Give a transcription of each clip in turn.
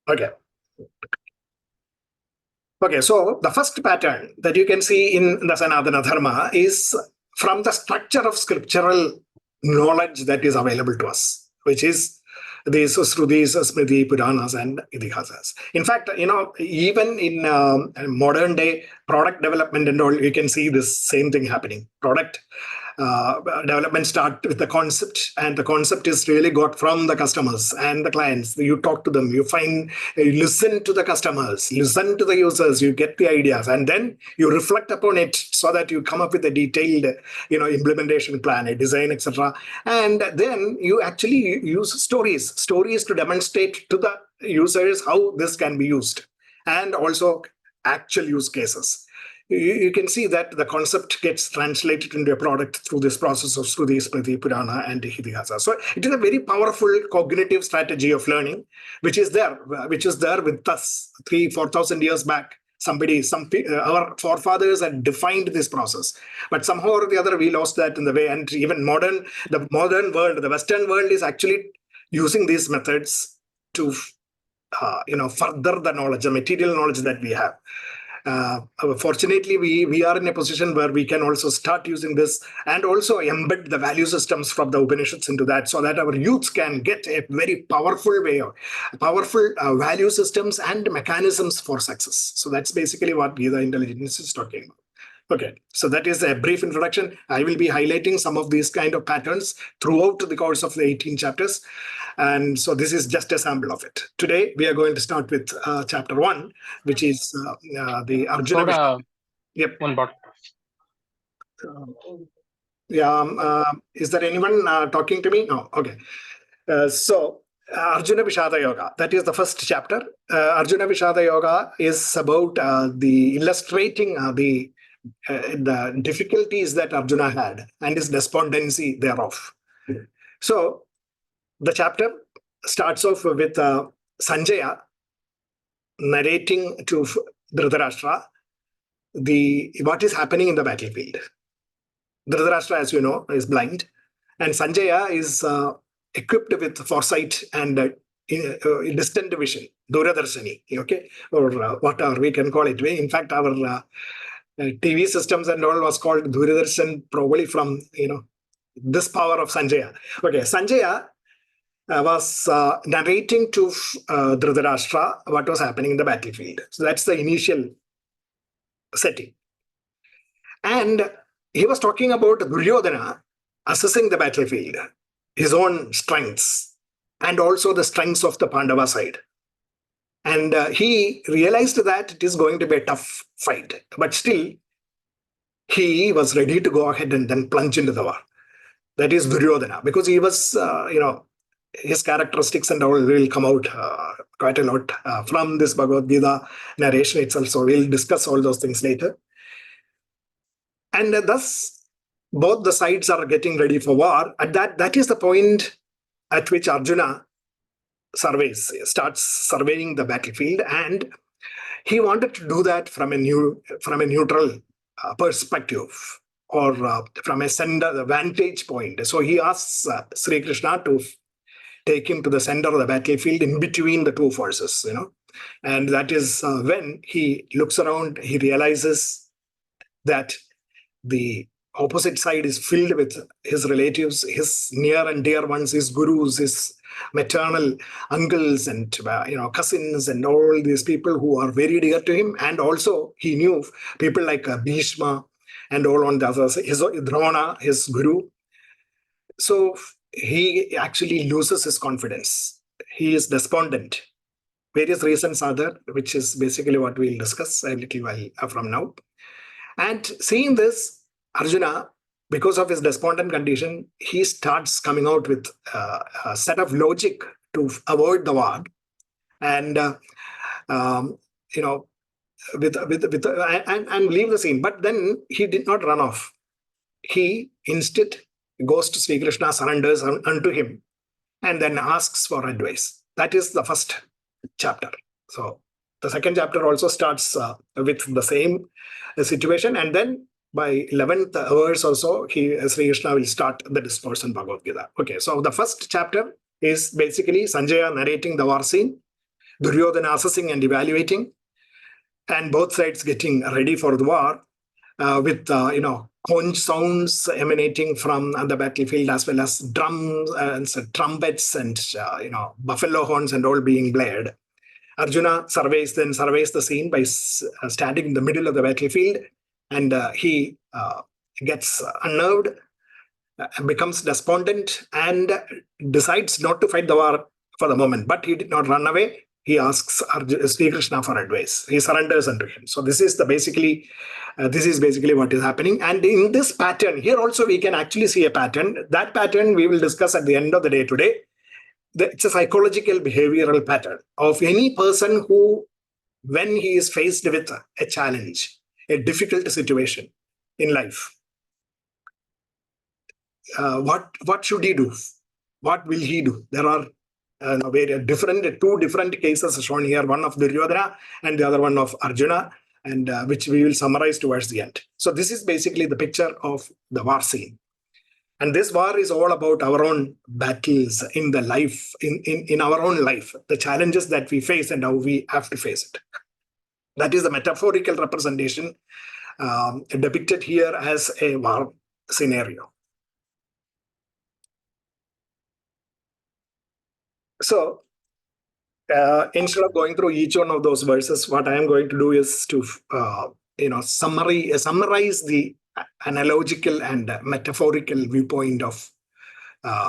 Okay. Okay, so the first pattern that you can see in the Sanatana Dharma is from the structure of scriptural knowledge that is available to us, which is these Srutis, Smriti, Puranas, and Itihasas. In fact, even in modern day product development and all, you can see this same thing happening. Product development start with the concept, and the concept is really got from the customers and the clients. You talk to them, you listen to the customers, listen to the users, you get the ideas, and then you reflect upon it so that you come up with a detailed implementation plan, a design, etc. And then you actually use stories to demonstrate to the users how this can be used, and also actual use cases. You can see that the concept gets translated into a product through this process of Sruti, Smriti, Purana, and Itihasa. So it is a very powerful cognitive strategy of learning, which is there with us 3,000-4,000 years back. Our forefathers had defined this process, but somehow or the other we lost that in the way. And even the modern world, the Western world, is actually using these methods to further the knowledge, the material knowledge that we have. Fortunately, we are in a position where we can also start using this and also embed the value systems from the Upanishads into that, so that our youths can get a very powerful value systems and mechanisms for success. So that's basically what Gita Intelligence is talking about. Okay, so that is a brief introduction. I will be highlighting some of these kind of patterns throughout the course of the 18 chapters. And so this is just a sample of it. Today, we are going to start with chapter 1, which is the Arjuna. Yep. One bot. Is there anyone talking to me? No. Okay. So Arjuna Vishada Yoga, that is the first chapter. Arjuna Vishada Yoga is about the illustrating the difficulties that Arjuna had and his despondency thereof. So the chapter starts off with Sanjaya narrating to Dhritarashtra what is happening in the battlefield. Dhritarashtra, as you know, is blind, and Sanjaya is equipped with foresight and distant vision, Duradarshani, okay, or whatever we can call it. In fact, our TV systems and all was called Duradarshan, probably from this power of Sanjaya. Okay, Sanjaya was narrating to Dhritarashtra what was happening in the battlefield. So that's the initial setting. And he was talking about Duryodhana assessing the battlefield, his own strengths, and also the strengths of the Pandava side. And he realized that it is going to be a tough fight, but still he was ready to go ahead and then plunge into the war. That is Duryodhana, because he was, his characteristics and all will come out quite a lot from this Bhagavad-Gita narration itself. So we'll discuss all those things later. And thus, both the sides are getting ready for war. At that is the point at which Arjuna starts surveying the battlefield, and he wanted to do that from a neutral perspective, or from the vantage point. So he asks Sri Krishna to take him to the center of the battlefield in between the two forces, and that is when he looks around, he realizes that the opposite side is filled with his relatives, his near and dear ones, his gurus, his maternal uncles and cousins, and all these people who are very dear to him. And also he knew people like Bhishma and all on the others, his Drona, his guru. So he actually loses his confidence. He is despondent. Various reasons are there, which is basically what we'll discuss a little while from now. And seeing this, Arjuna, because of his despondent condition, he starts coming out with a set of logic to avoid the war, and and leave the scene. But then he did not run off. He instead goes to Sri Krishna, surrenders unto him, and then asks for advice. That is the first chapter. So the second chapter also starts with the same situation, and then by 11th verse or so, Sri Krishna will start the discourse on Bhagavad Gita. Okay, so the first chapter is basically Sanjaya narrating the war scene, Duryodhana assessing and evaluating, and both sides getting ready for the war with conch sounds emanating from the battlefield, as well as drums and trumpets and buffalo horns and all being blared. Arjuna surveys the scene by standing in the middle of the battlefield, and he gets unnerved, becomes despondent, and decides not to fight the war for the moment. But he did not run away. He asks Sri Krishna for advice. He surrenders unto him. So this is basically what is happening. And in this pattern, here also we can actually see a pattern. That pattern we will discuss at the end of the day today. It's a psychological behavioral pattern of any person who, when he is faced with a challenge, a difficult situation in life, what should he do? What will he do? There are two different cases shown here, one of Duryodhana and the other one of Arjuna, and which we will summarize towards the end. So this is basically the picture of the war scene. And this war is all about our own battles in the life, in our own life, the challenges that we face and how we have to face it. That is the metaphorical representation depicted here as a war scenario. So instead of going through each one of those verses, what I am going to do is to summarize the analogical and metaphorical viewpoint of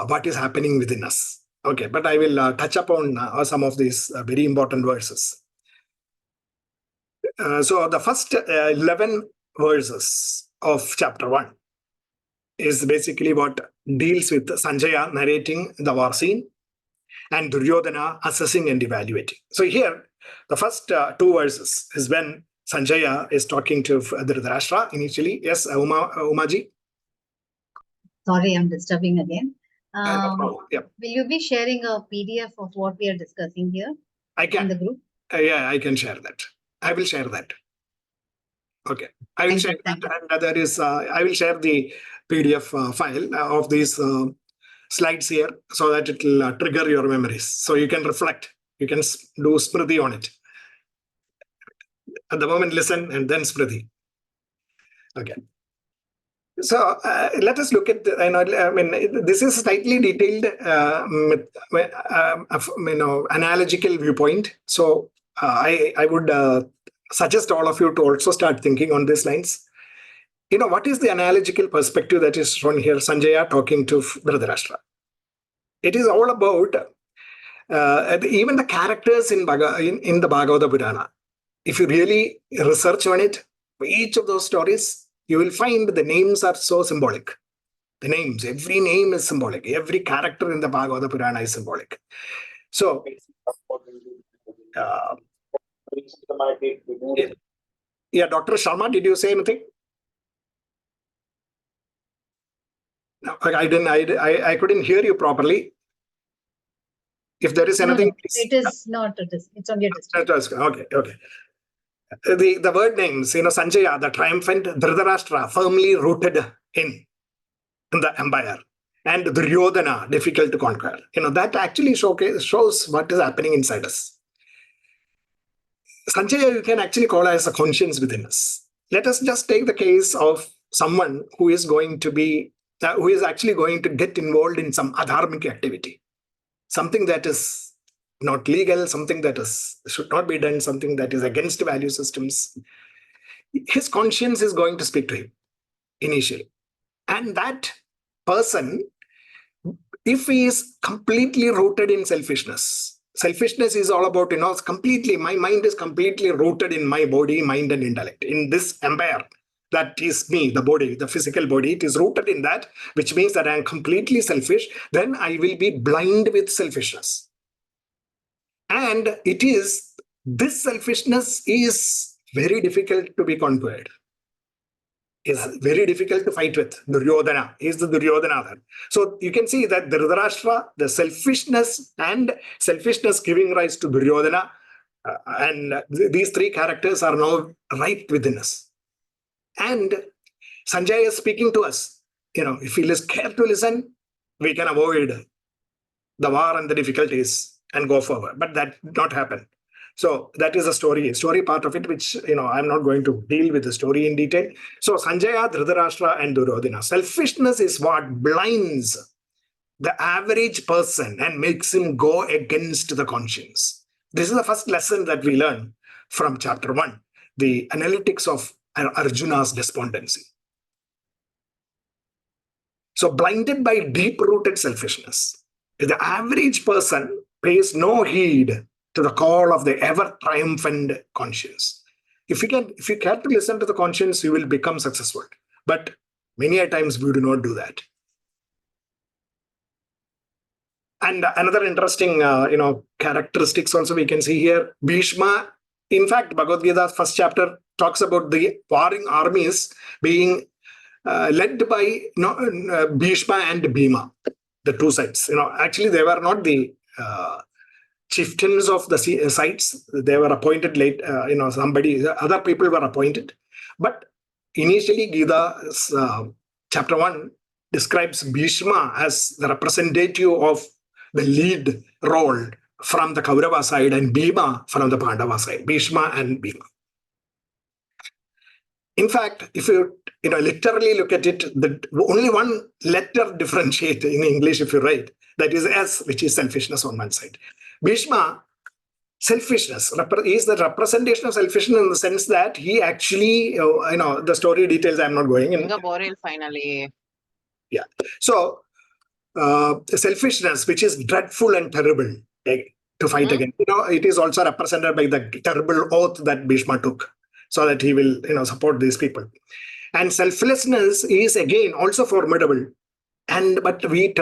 what is happening within us. Okay, but I will touch upon some of these very important verses. So the first 11 verses of chapter 1 is basically what deals with Sanjaya narrating the war scene and Duryodhana assessing and evaluating. So here, the first two verses is when Sanjaya is talking to Dhritarashtra initially. Yes, Umaji? Sorry, I'm disturbing again. No problem. Yeah. Will you be sharing a PDF of what we are discussing here? I can. In the group? Yeah, I can share that. I will share that. Okay. I will share that. And there is, I will share the PDF file of these slides here so that it will trigger your memories. So you can reflect. You can do smriti on it. At the moment, listen and then smriti. Okay. So let us look at this is slightly detailed analogical viewpoint. So I would suggest all of you to also start thinking on these lines. What is the analogical perspective that is shown here? Sanjaya talking to Dhritarashtra. It is all about even the characters in the Bhagavad-Gita. If you really research on it, for each of those stories, you will find the names are so symbolic. The names, every name is symbolic. Every character in the Bhagavad-Gita is symbolic. So, yeah, Dr. Sharma, did you say anything? No, I didn't. I couldn't hear you properly. If there is anything, it is not. It's only a distance. Okay. The word names, Sanjaya, the triumphant, Dhritarashtra, firmly rooted in the empire, and Duryodhana, difficult to conquer. That actually shows what is happening inside us. Sanjaya, you can actually call as a conscience within us. Let us just take the case of someone who is actually going to get involved in some adharmic activity, something that is not legal, something that should not be done, something that is against value systems. His conscience is going to speak to him initially. And that person, if he is completely rooted in selfishness is all about, completely, my mind is completely rooted in my body, mind and intellect, in this empire. That is me, the body, the physical body. It is rooted in that, which means that I am completely selfish. Then I will be blind with selfishness. And this selfishness is very difficult to be conquered. Is very difficult to fight with. Duryodhana is the Duryodhana. So you can see that Dhritarashtra, the selfishness giving rise to Duryodhana, and these three characters are now right within us. And Sanjaya is speaking to us. If we care to listen, we can avoid the war and the difficulties and go forward. But that did not happen. So that is a story part of it, which, I'm not going to deal with the story in detail. So Sanjaya, Dhritarashtra, and Duryodhana. Selfishness is what blinds the average person and makes him go against the conscience. This is the first lesson that we learn from chapter 1, the analytics of Arjuna's despondency. So blinded by deep-rooted selfishness, the average person pays no heed to the call of the ever-triumphant conscience. If you care to listen to the conscience, you will become successful. But many a times we do not do that. And another interesting, characteristics also we can see here. Bhishma, in fact, Bhagavad-Gita's first chapter talks about the warring armies being led by Bhishma and Bhima, the two sides. Actually, they were not the chieftains of the sides. They were appointed late. Other people were appointed. But initially, Gita's chapter 1 describes Bhishma as the representative of the lead role from the Kaurava side and Bhima from the Pandava side. Bhishma and Bhima. In fact, if you literally look at it, only one letter differentiate in English if you write, that is S, which is selfishness on one side. Bhishma, selfishness, is the representation of selfishness in the sense that he actually, the story details I'm not going in. Finally. Yeah. So, selfishness, which is dreadful and terrible to fight against. It is also represented by the terrible oath that Bhishma took, so that he will, support these people. And selflessness is again also formidable. But we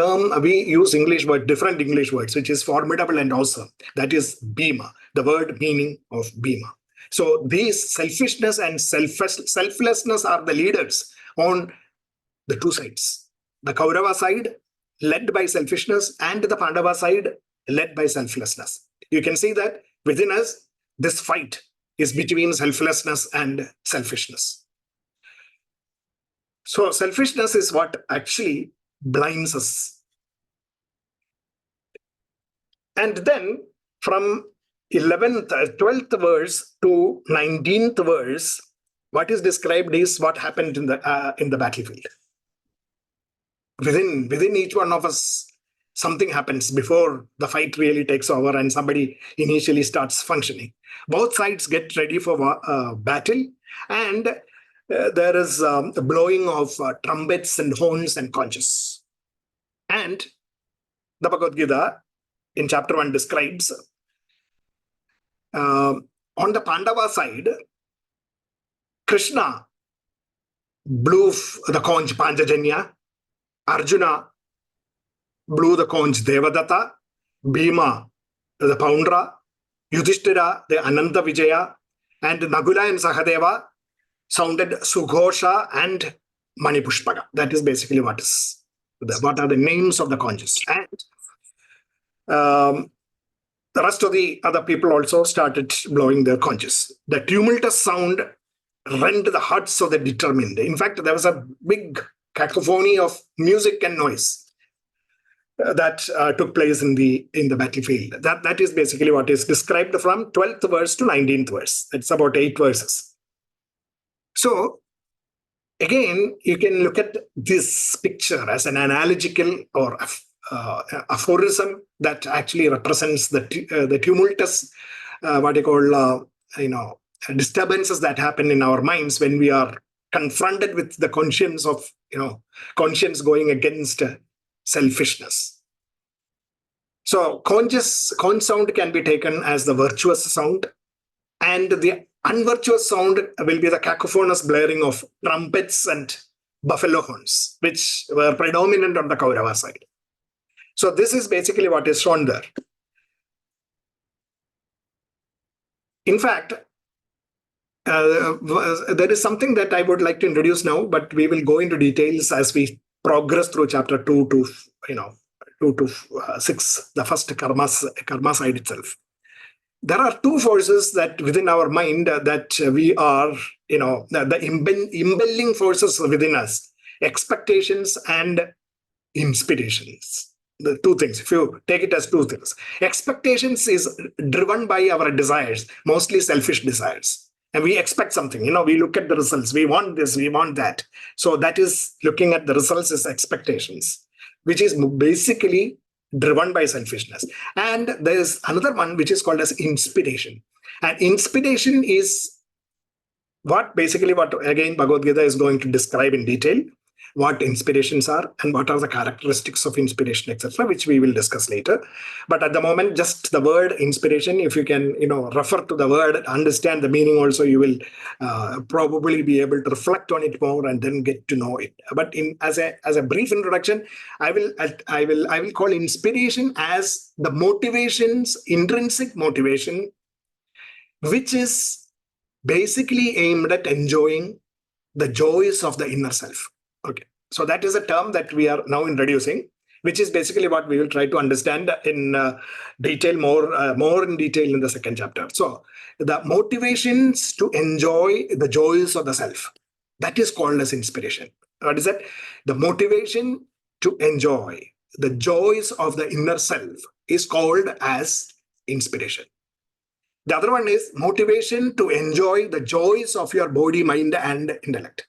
use different English words, which is formidable and awesome. That is Bhima, the word meaning of Bhima. So these selfishness and selflessness are the leaders on the two sides. The Kaurava side, led by selfishness, and the Pandava side, led by selflessness. You can see that within us, this fight is between selflessness and selfishness. So selfishness is what actually blinds us. And then from 12th verse to 19th verse, what is described is what happened in the battlefield. Within each one of us, something happens before the fight really takes over and somebody initially starts functioning. Both sides get ready for battle, and there is the blowing of trumpets and horns and conches. And the Bhagavad-Gita in chapter 1 describes on the Pandava side, Krishna blew the conch Panchajanya, Arjuna blew the conch Devadatta, Bhima the Poundra, Yudhishthira the Ananta Vijaya, and Nagula and Sahadeva sounded Sughosha and Manipushpaga. That is basically what are the names of the conches. And the rest of the other people also started blowing their conches. The tumultuous sound rent the hearts of the determined. In fact, there was a big cacophony of music and noise that took place in the battlefield. That is basically what is described from 12th verse to 19th verse. It's about 8 verses. So again, you can look at this picture as an analogical or aphorism that actually represents the tumultuous, disturbances that happen in our minds when we are confronted with the conscience going against selfishness. So conch sound can be taken as the virtuous sound, and the unvirtuous sound will be the cacophonous blaring of trumpets and buffalo horns, which were predominant on the Kaurava side. So this is basically what is shown there. In fact, there is something that I would like to introduce now, but we will go into details as we progress through chapter 2 to 6, the first karma side itself. There are two forces that within our mind that we are, the impelling forces within us, expectations and inspirations. The two things, if you take it as two things. Expectations is driven by our desires, mostly selfish desires. And we expect something, we look at the results. We want this, we want that. So that is looking at the results is expectations, which is basically driven by selfishness. And there is another one which is called as inspiration. And inspiration is what again Bhagavad-Gita is going to describe in detail, what inspirations are and what are the characteristics of inspiration, etc., which we will discuss later. But at the moment, just the word inspiration, if you can, refer to the word, understand the meaning also, you will probably be able to reflect on it more and then get to know it. But as a brief introduction, I will call inspiration as the motivations, intrinsic motivation, which is basically aimed at enjoying the joys of the inner self. Okay, so that is a term that we are now introducing, which is basically what we will try to understand in detail, more in detail in the second chapter. So the motivations to enjoy the joys of the self, that is called as inspiration. What is that? The motivation to enjoy the joys of the inner self is called as inspiration. The other one is motivation to enjoy the joys of your body, mind, and intellect.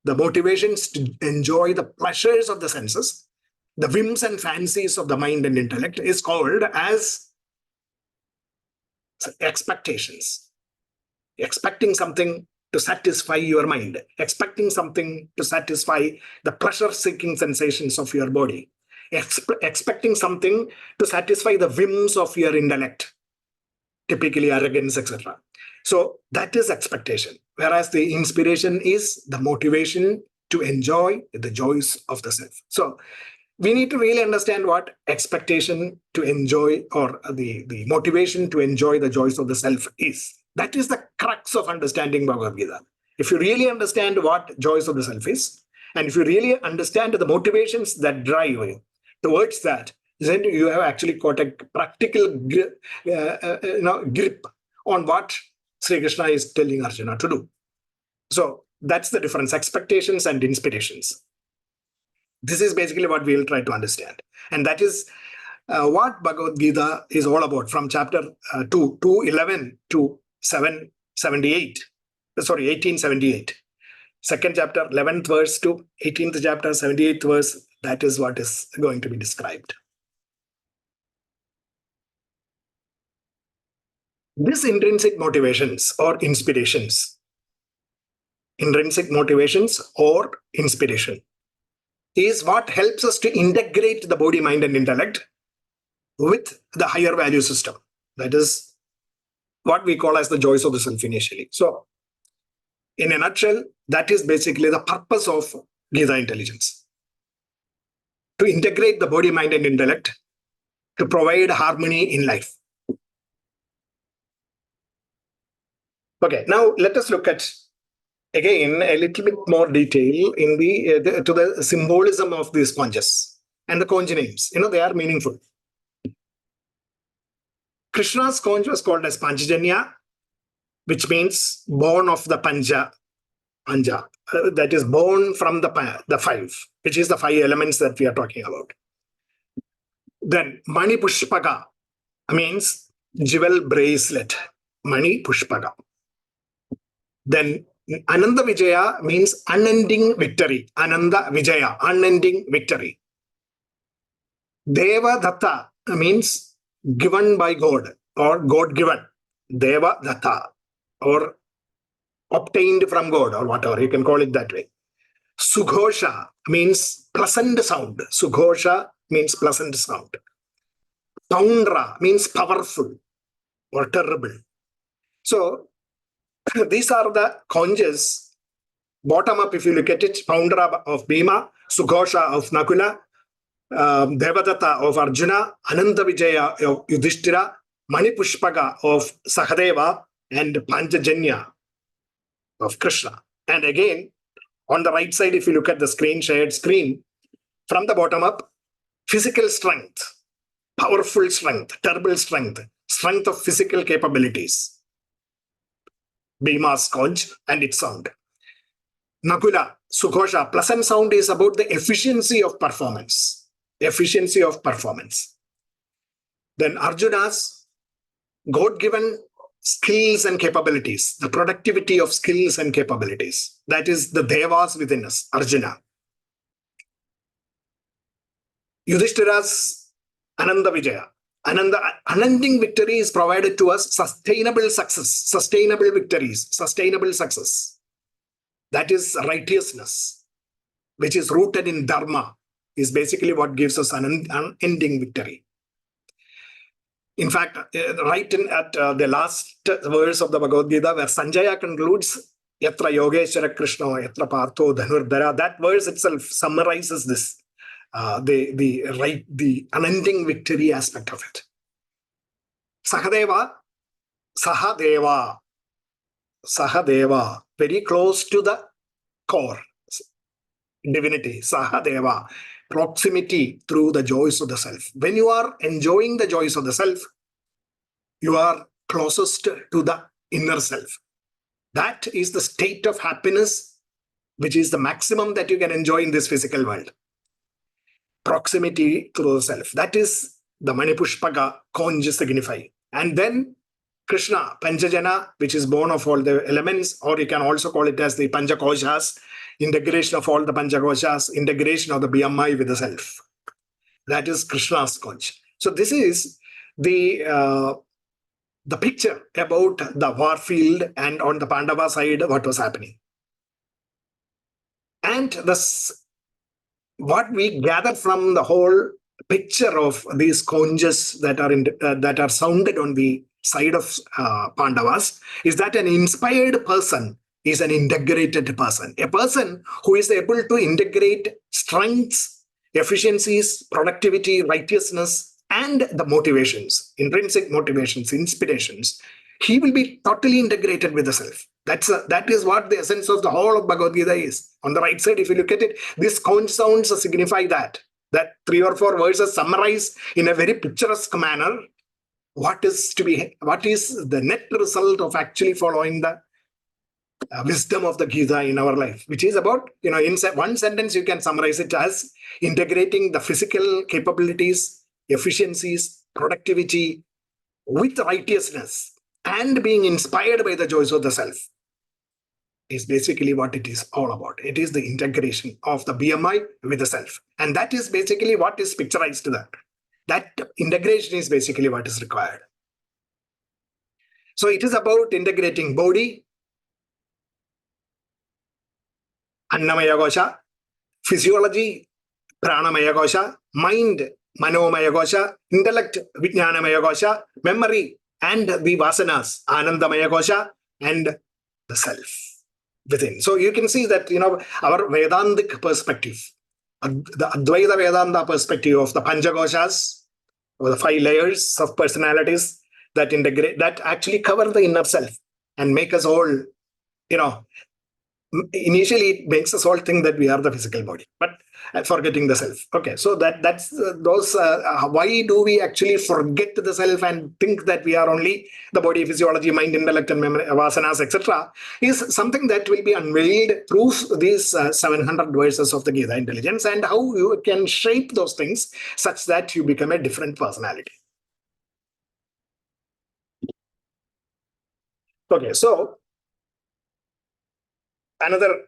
The motivations to enjoy the pleasures of the senses, the whims and fancies of the mind and intellect is called as expectations. Expecting something to satisfy your mind, expecting something to satisfy the pleasure-seeking sensations of your body, expecting something to satisfy the whims of your intellect, typically arrogance, etc. So that is expectation. Whereas the inspiration is the motivation to enjoy the joys of the self. So we need to really understand what expectation to enjoy, or the motivation to enjoy the joys of the self is. That is the crux of understanding Bhagavad Gita. If you really understand what joys of the self is, and if you really understand the motivations that drive you towards that, then you have actually got a practical grip on what Sri Krishna is telling Arjuna to do. So that's the difference, expectations and inspirations. This is basically what we will try to understand. And that is what Bhagavad Gita is all about, from chapter 211 to 1878. Second chapter, 11th verse to 18th chapter, 78th verse. That is what is going to be described. This intrinsic motivations or inspirations, is what helps us to integrate the body, mind, and intellect with the higher value system. That is what we call as the joys of the self initially. So, in a nutshell, that is basically the purpose of Gita intelligence. To integrate the body, mind, and intellect to provide harmony in life. Okay, now let us look at again a little bit more detail in to the symbolism of these sponges and the conj names. They are meaningful. Krishna's conj was called as Panchajanya, which means born of the Anja, that is born from the five, which is the five elements that we are talking about. Then Mani Pushpaka means jewel bracelet, Mani Pushpaka. Then Ananda Vijaya means unending victory. Ananda Vijaya, unending victory. Deva Datta means given by God or God given. Deva Datta, or obtained from God, or whatever, you can call it that way. Sughosha means pleasant sound. Sughosha means pleasant sound. Saundra means powerful or terrible. So these are the conjas. Bottom up, if you look at it, Saundra of Bhima, Sughosha of Nakula, Devadatta of Arjuna, Ananda Vijaya of Yudhishthira, Mani Pushpaka of Sahadeva, and Panchajanya of Krishna. And again, on the right side, if you look at the shared screen, from the bottom up, physical strength, powerful strength, terrible strength, strength of physical capabilities. Bhima's conch and its sound. Nakula, Sughosha, pleasant sound is about the efficiency of performance. efficiency of performance. Then Arjuna's God-given skills and capabilities, the productivity of skills and capabilities. That is the devas within us, Arjuna. Yudhishthira's Ananda Vijaya. Unending victory is provided to us, sustainable success, sustainable victories, sustainable success. That is righteousness, which is rooted in dharma, is basically what gives us an unending victory. In fact, right at the last verse of the Bhagavad-Gita, where Sanjaya concludes, Yatra Yogeshwara Krishna, Yatra Partho Dhanurdhara, that verse itself summarizes this. The unending victory aspect of it. Sahadeva, very close to the core divinity. Sahadeva, proximity through the joys of the self. When you are enjoying the joys of the self, you are closest to the inner self. That is the state of happiness, which is the maximum that you can enjoy in this physical world. Proximity to the self. That is the Manipushpaka conj signify. And then Krishna, Panchajana, which is born of all the elements, or you can also call it as the Panchakoshas, integration of all the Panchakoshas, integration of the BMI with the self. That is Krishna's conj. So this is the picture about the war field, and on the Pandava side, what was happening. And what we gather from the whole picture of these conches that are sounded on the side of Pandavas is that an inspired person is an integrated person. A person who is able to integrate strengths, efficiencies, productivity, righteousness, and the motivations, intrinsic motivations, inspirations. He will be totally integrated with the self. That is what the essence of the whole of Bhagavad-Gita is. On the right side, if you look at it, these conch sounds signify that 3 or 4 verses summarize in a very picturesque manner what is the net result of actually following the wisdom of the Gita in our life, which is about, in one sentence, you can summarize it as integrating the physical capabilities, efficiencies, productivity with righteousness and being inspired by the joys of the self. Is basically what it is all about. It is the integration of the BMI with the self. And that is basically what is picturized to that. That integration is basically what is required. So it is about integrating body, Annamaya Kosha, physiology, Pranamaya Kosha, mind, Manomaya Kosha, intellect, Vijnanamaya Kosha, memory, and the Vasanas, Anandamaya Kosha, and the self within. So you can see that, our Vedantic perspective, the Advaita Vedanta perspective of the Panchakoshas, or the 5 layers of personalities that integrate, that actually cover the inner self and make us all, initially it makes us all think that we are the physical body, but forgetting the self. Okay, so that's those. Why do we actually forget the self and think that we are only the body, physiology, mind, intellect, and memory, vasanas, etc., is something that will be unveiled through these 700 verses of the Gita Intelligence, and how you can shape those things such that you become a different personality. Okay, so another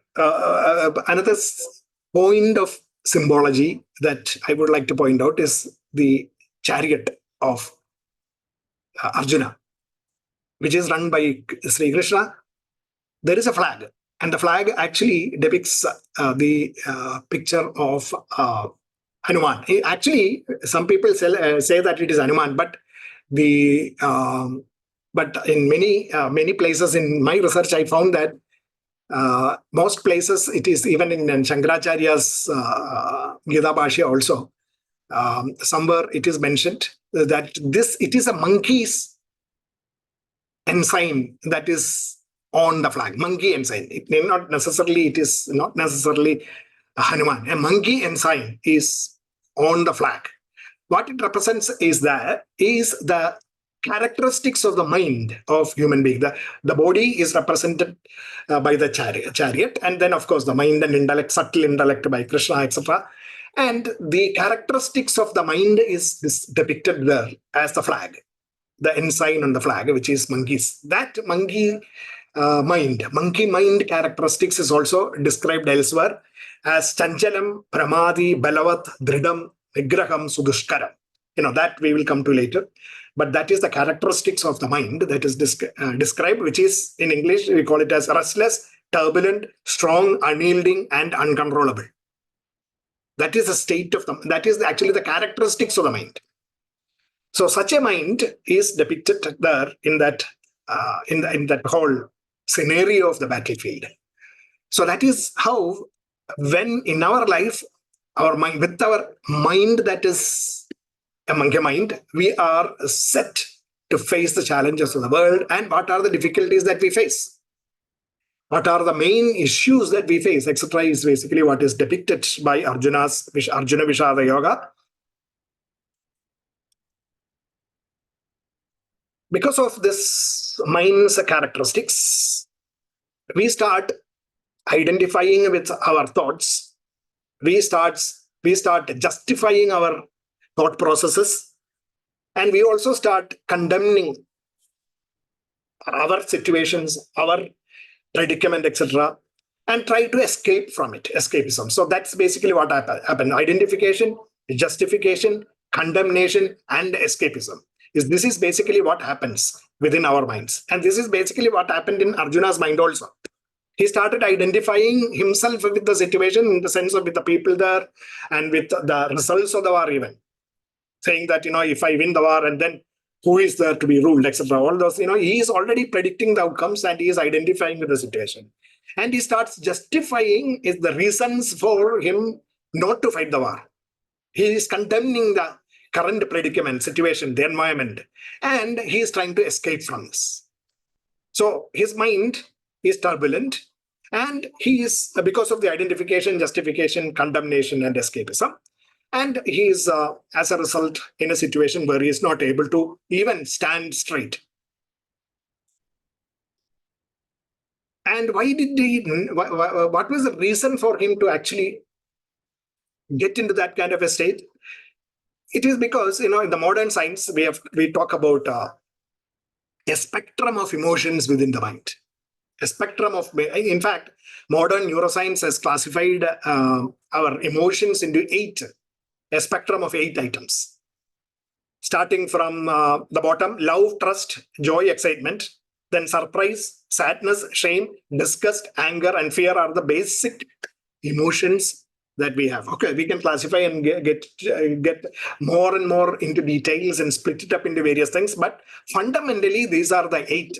point of symbology that I would like to point out is the chariot of Arjuna, which is run by Sri Krishna. There is a flag, and the flag actually depicts the picture of Hanuman. Actually, some people say that it is Hanuman, but in many places in my research, I found that most places it is, even in Shankaracharya's Gita Bhashya also, somewhere it is mentioned that it is a monkey's ensign that is on the flag. Monkey ensign. It is not necessarily a Hanuman. A monkey ensign is on the flag. What it represents is the characteristics of the mind of human being. The body is represented by the chariot, and then of course the mind and intellect, subtle intellect by Krishna, etc. And the characteristics of the mind is depicted there as the flag, the ensign on the flag, which is monkeys. That monkey mind characteristics is also described elsewhere as chanchalam, pramadi, balavat, dridam, vigraham, sudushkaram. That we will come to later. But that is the characteristics of the mind that is described, which is in English, we call it as restless, turbulent, strong, unyielding, and uncontrollable. That is the state of that is actually the characteristics of the mind. So such a mind is depicted there in that in that whole scenario of the battlefield. So that is how, when in our life, our mind, with our mind that is a monkey mind, we are set to face the challenges of the world. And what are the difficulties that we face? What are the main issues that we face, etc., is basically what is depicted by Arjuna Vishada Yoga. Because of this mind's characteristics, we start identifying with our thoughts. We start justifying our thought processes, and we also start condemning our situations, our predicament, etc., and try to escape from it, escapism. So that's basically what happened. Identification, justification, condemnation, and escapism. This is basically what happens within our minds. And this is basically what happened in Arjuna's mind also. He started identifying himself with the situation, in the sense of with the people there and with the results of the war even. Saying that, if I win the war, and then who is there to be ruled, etc. All those, he is already predicting the outcomes, and he is identifying with the situation. And he starts justifying the reasons for him not to fight the war. He is condemning the current predicament, situation, the environment, and he is trying to escape from this. So his mind is turbulent, and he is, because of the identification, justification, condemnation, and escapism, and he is, as a result, in a situation where he is not able to even stand straight. And what was the reason for him to actually get into that kind of a state? It is because, in the modern science, we talk about a spectrum of emotions within the mind. A spectrum of, in fact, modern neuroscience has classified our emotions into a spectrum of 8 items. Starting from the bottom, love, trust, joy, excitement, then surprise, sadness, shame, disgust, anger, and fear are the basic emotions that we have. Okay, we can classify and get more and more into details and split it up into various things, but fundamentally, these are the 8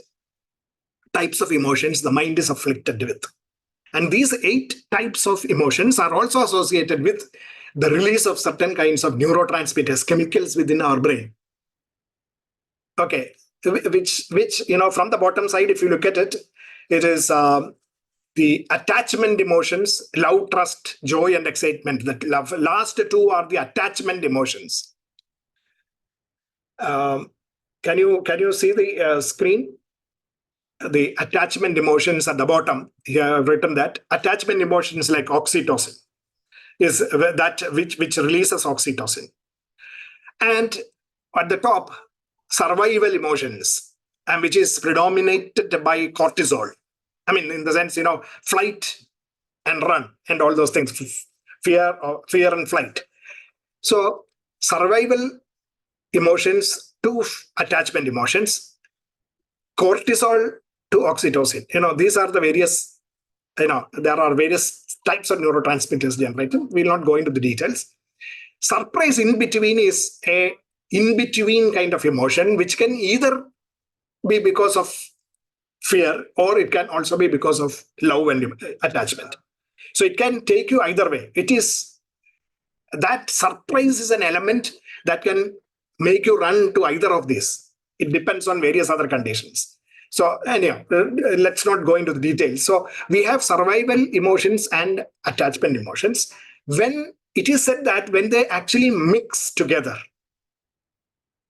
types of emotions the mind is afflicted with. And these 8 types of emotions are also associated with the release of certain kinds of neurotransmitters, chemicals within our brain. Okay, which from the bottom side, if you look at it, it is the attachment emotions, love, trust, joy, and excitement. The last 2 are the attachment emotions. Can you see the screen? The attachment emotions at the bottom. Here I've written that attachment emotions like oxytocin is that which releases oxytocin. And at the top, survival emotions, and which is predominated by cortisol. I mean, in the sense, flight and run and all those things, fear and flight. So survival emotions to attachment emotions, cortisol to oxytocin. These are the various, there are various types of neurotransmitters generated. We'll not go into the details. Surprise in between is a in-between kind of emotion, which can either be because of fear, or it can also be because of love and attachment. So it can take you either way. It is that surprise is an element that can make you run to either of these. It depends on various other conditions. So anyhow, let's not go into the details. So we have survival emotions and attachment emotions. When it is said that when they actually mix together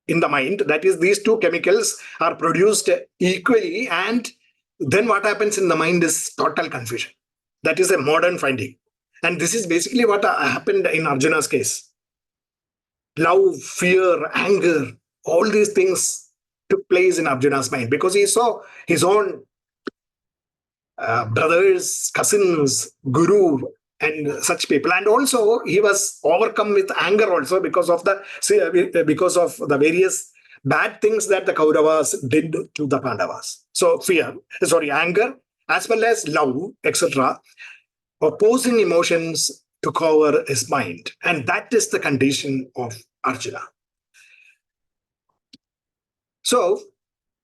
in the mind, that is, these 2 chemicals are produced equally, and then what happens in the mind is total confusion. That is a modern finding. And this is basically what happened in Arjuna's case. Love, fear, anger, all these things took place in Arjuna's mind because he saw his own brothers, cousins, guru, and such people. And also he was overcome with anger also because of the various bad things that the Kauravas did to the Pandavas. So anger, as well as love, etc. Opposing emotions took over his mind. And that is the condition of Arjuna. So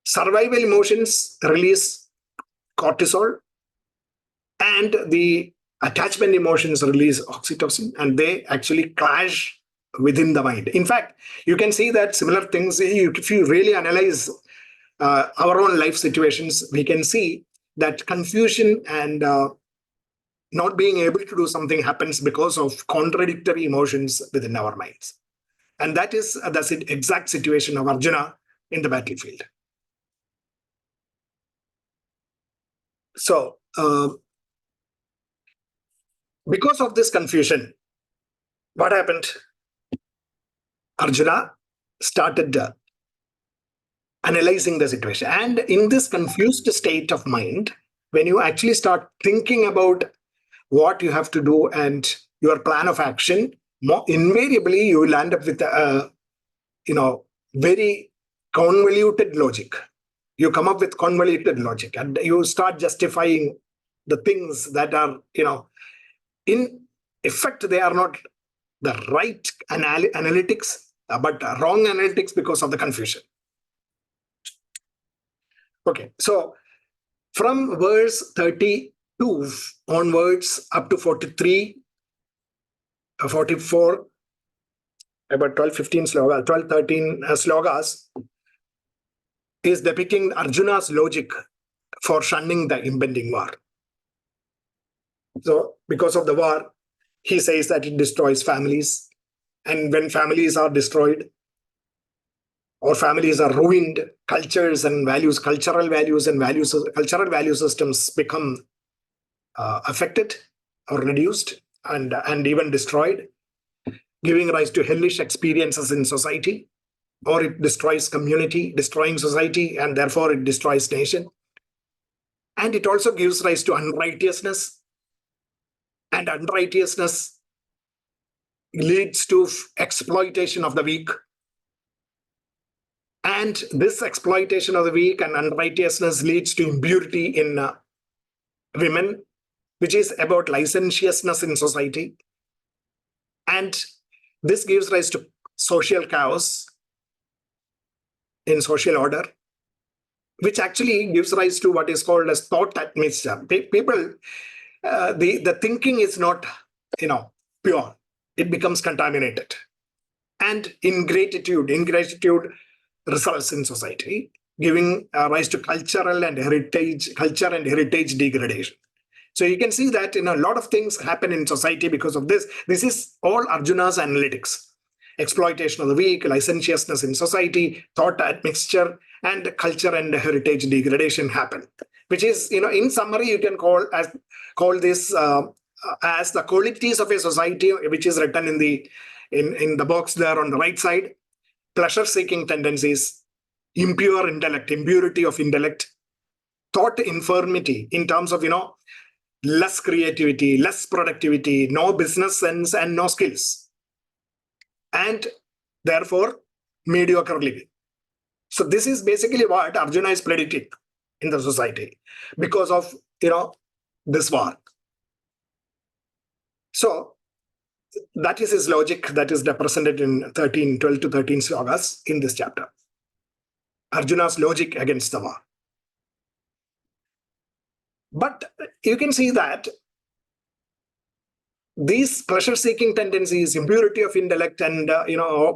survival emotions release cortisol, and the attachment emotions release oxytocin, and they actually clash within the mind. In fact, you can see that similar things, if you really analyze our own life situations, we can see that confusion and not being able to do something happens because of contradictory emotions within our minds. And that is the exact situation of Arjuna in the battlefield. So, because of this confusion, what happened? Arjuna started analyzing the situation. And in this confused state of mind, when you actually start thinking about what you have to do and your plan of action, invariably you will end up with a very convoluted logic. You come up with convoluted logic and you start justifying the things that are, in effect, they are not the right analytics, but wrong analytics because of the confusion. Okay, so from verse 32 onwards up to 43, 44, about 12, 15 slogas, 12, 13 slogas is depicting Arjuna's logic for shunning the impending war. So because of the war, he says that it destroys families. And when families are destroyed or families are ruined, cultural values systems become affected or reduced and even destroyed, giving rise to hellish experiences in society, or it destroys community, destroying society, and therefore it destroys nation. And it also gives rise to unrighteousness, and unrighteousness leads to exploitation of the weak. And this exploitation of the weak and unrighteousness leads to impurity in women, which is about licentiousness in society. And this gives rise to social chaos in social order, which actually gives rise to what is called as thought admixture. People, the thinking is not, pure. It becomes contaminated. And ingratitude results in society, giving rise to culture and heritage degradation. So you can see that a lot of things happen in society because of this. This is all Arjuna's analytics. Exploitation of the weak, licentiousness in society, thought admixture, and culture and heritage degradation happen. Which is, in summary, you can call this as the qualities of a society, which is written in the box there on the right side. Pleasure-seeking tendencies, impurity of intellect, thought infirmity in terms of, less creativity, less productivity, no business sense, and no skills. And therefore, mediocre living. So this is basically what Arjuna is predicting in the society because of, this war. So that is his logic that is represented in 12 to 13 slogas in this chapter. Arjuna's logic against the war. But you can see that these pleasure-seeking tendencies, impurity of intellect, and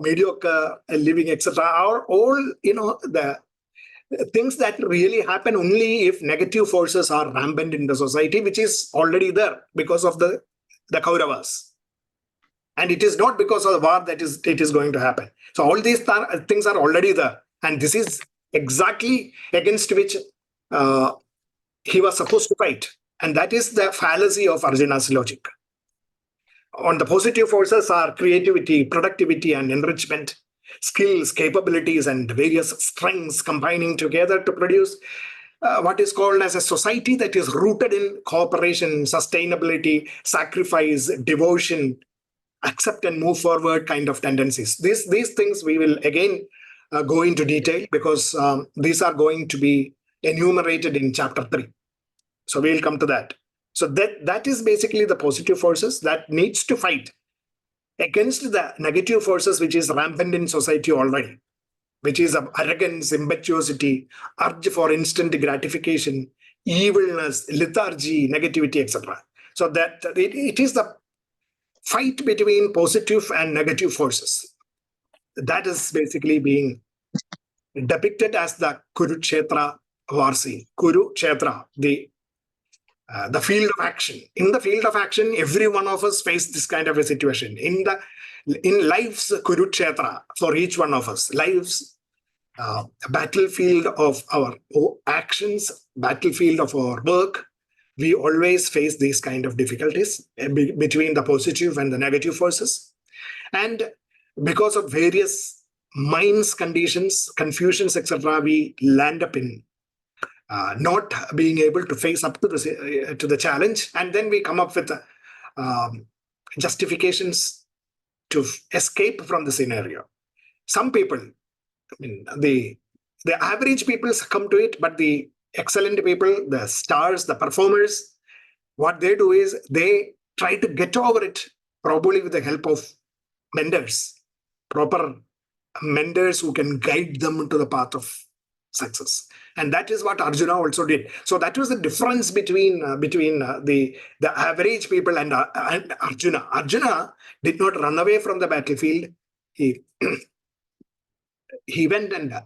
mediocre living, etc., are all the things that really happen only if negative forces are rampant in the society, which is already there because of the Kauravas. And it is not because of the war that it is going to happen. So all these things are already there. And this is exactly against which he was supposed to fight. And that is the fallacy of Arjuna's logic. On the positive forces are creativity, productivity, and enrichment, skills, capabilities, and various strengths combining together to produce what is called as a society that is rooted in cooperation, sustainability, sacrifice, devotion, accept and move forward kind of tendencies. These things we will again go into detail, because these are going to be enumerated in chapter 3. So we'll come to that. So that is basically the positive forces that needs to fight against the negative forces which is rampant in society already, which is arrogance, impetuosity, urge for instant gratification, evilness, lethargy, negativity, etc. So that it is the fight between positive and negative forces that is basically being depicted as the Kurukshetra war scene. Kurukshetra, the field of action. In the field of action, every one of us face this kind of a situation. In life's Kurukshetra, for each one of us, life's battlefield of our actions, battlefield of our work, we always face these kind of difficulties between the positive and the negative forces. And because of various mind's conditions, confusions, etc., we land up in not being able to face up to the challenge, and then we come up with justifications to escape from the scenario. Some people, I mean, the average people succumb to it, but the excellent people, the stars, the performers, what they do is they try to get over it, probably with the help of mentors, proper mentors who can guide them to the path of success. And that is what Arjuna also did. So that was the difference between the average people and Arjuna. Arjuna did not run away from the battlefield. He went and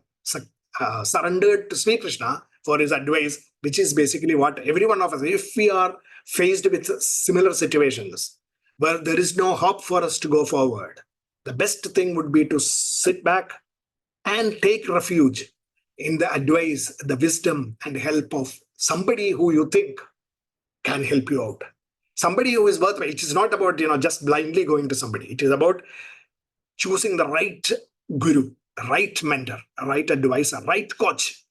surrendered to Sri Krishna for his advice, which is basically what every one of us, if we are faced with similar situations where there is no hope for us to go forward, the best thing would be to sit back and take refuge in the advice, the wisdom, and help of somebody who you think can help you out. Somebody who is worthwhile. It is not about just blindly going to somebody. It is about choosing the right guru, right mentor, right advisor, right coach.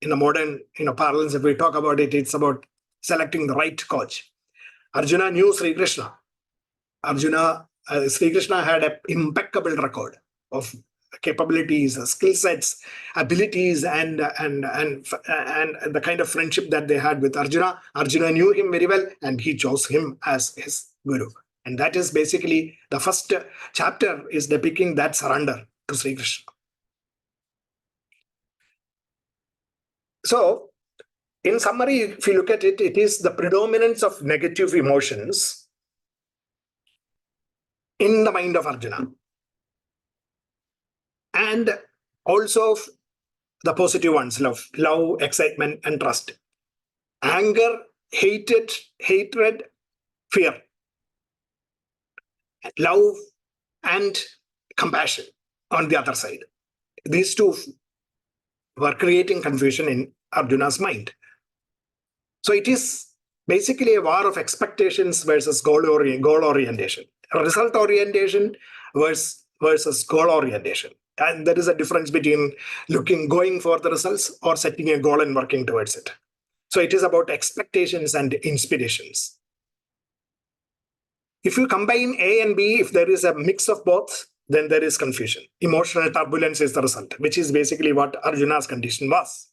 In the modern parlance, if we talk about it, it's about selecting the right coach. Arjuna knew Sri Krishna. Sri Krishna had an impeccable record of capabilities, skill sets, abilities, and the kind of friendship that they had with Arjuna. Arjuna knew him very well, and he chose him as his guru. And that is basically the first chapter is depicting that surrender to Sri Krishna. So, in summary, if you look at it, it is the predominance of negative emotions in the mind of Arjuna, and also the positive ones: love, excitement, and trust, anger, hatred, fear, love, and compassion on the other side. These two were creating confusion in Arjuna's mind. So it is basically a war of expectations versus goal orientation, result orientation versus goal orientation. And there is a difference between going for the results or setting a goal and working towards it. So it is about expectations and inspirations. If you combine A and B, if there is a mix of both, then there is confusion. Emotional turbulence is the result, which is basically what Arjuna's condition was.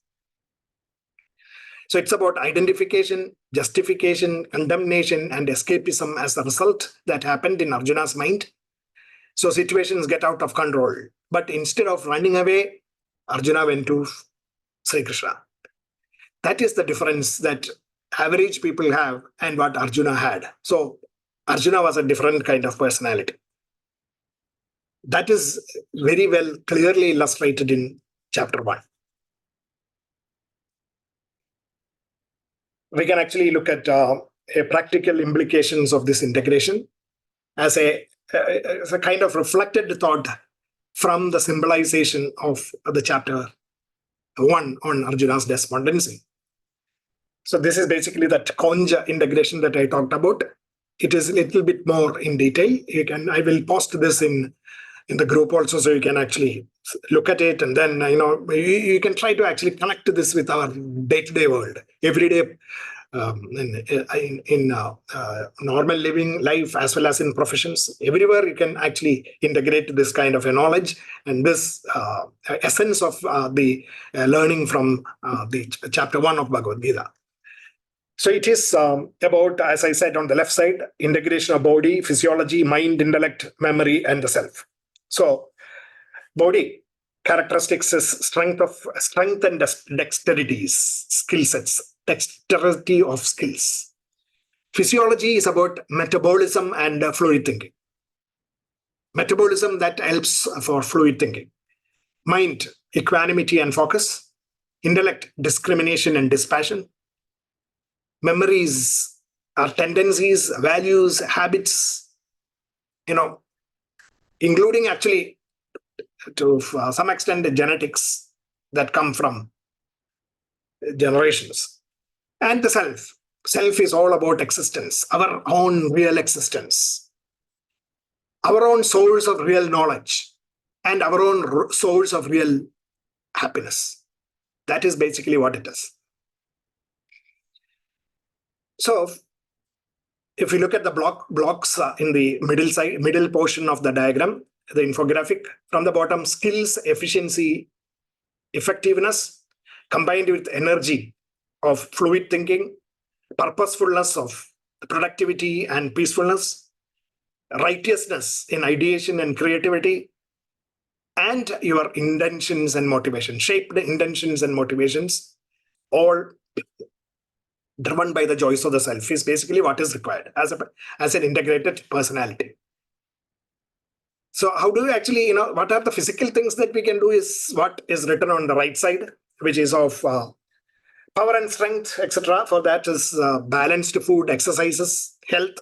So it's about identification, justification, condemnation, and escapism as the result that happened in Arjuna's mind. So situations get out of control. But instead of running away, Arjuna went to Sri Krishna. That is the difference that average people have and what Arjuna had. So Arjuna was a different kind of personality. That is very well clearly illustrated in chapter 1. We can actually look at practical implications of this integration as a kind of reflected thought from the symbolization of the chapter 1 on Arjuna's despondency. So this is basically that Konja integration that I talked about. it is a little bit more in detail. I will post this in the group also, so you can actually look at it, and then you can try to actually connect this with our day-to-day world, everyday, in normal living life as well as in professions. Everywhere you can actually integrate this kind of a knowledge and this essence of the learning from the chapter 1 of Bhagavad-Gita. So it is about, as I said, on the left side, integration of body, physiology, mind, intellect, memory, and the self. So body characteristics is strength and dexterities, skill sets, dexterity of skills. Physiology is about metabolism and fluid thinking. Metabolism that helps for fluid thinking. Mind, equanimity and focus. Intellect, discrimination and dispassion. Memories are tendencies, values, habits, including actually to some extent the genetics that come from generations. And the self. Self is all about existence, our own real existence, our own source of real knowledge, and our own source of real happiness. That is basically what it is. So if you look at the blocks in the middle portion of the diagram, the infographic, from the bottom, skills, efficiency, effectiveness, combined with energy of fluid thinking, purposefulness of productivity and peacefulness, righteousness in ideation and creativity, and your intentions and motivation, shaped intentions and motivations, all driven by the joys of the self, is basically what is required as an integrated personality. So how do we actually, what are the physical things that we can do is what is written on the right side, which is of power and strength, etc. For that is balanced food, exercises, health,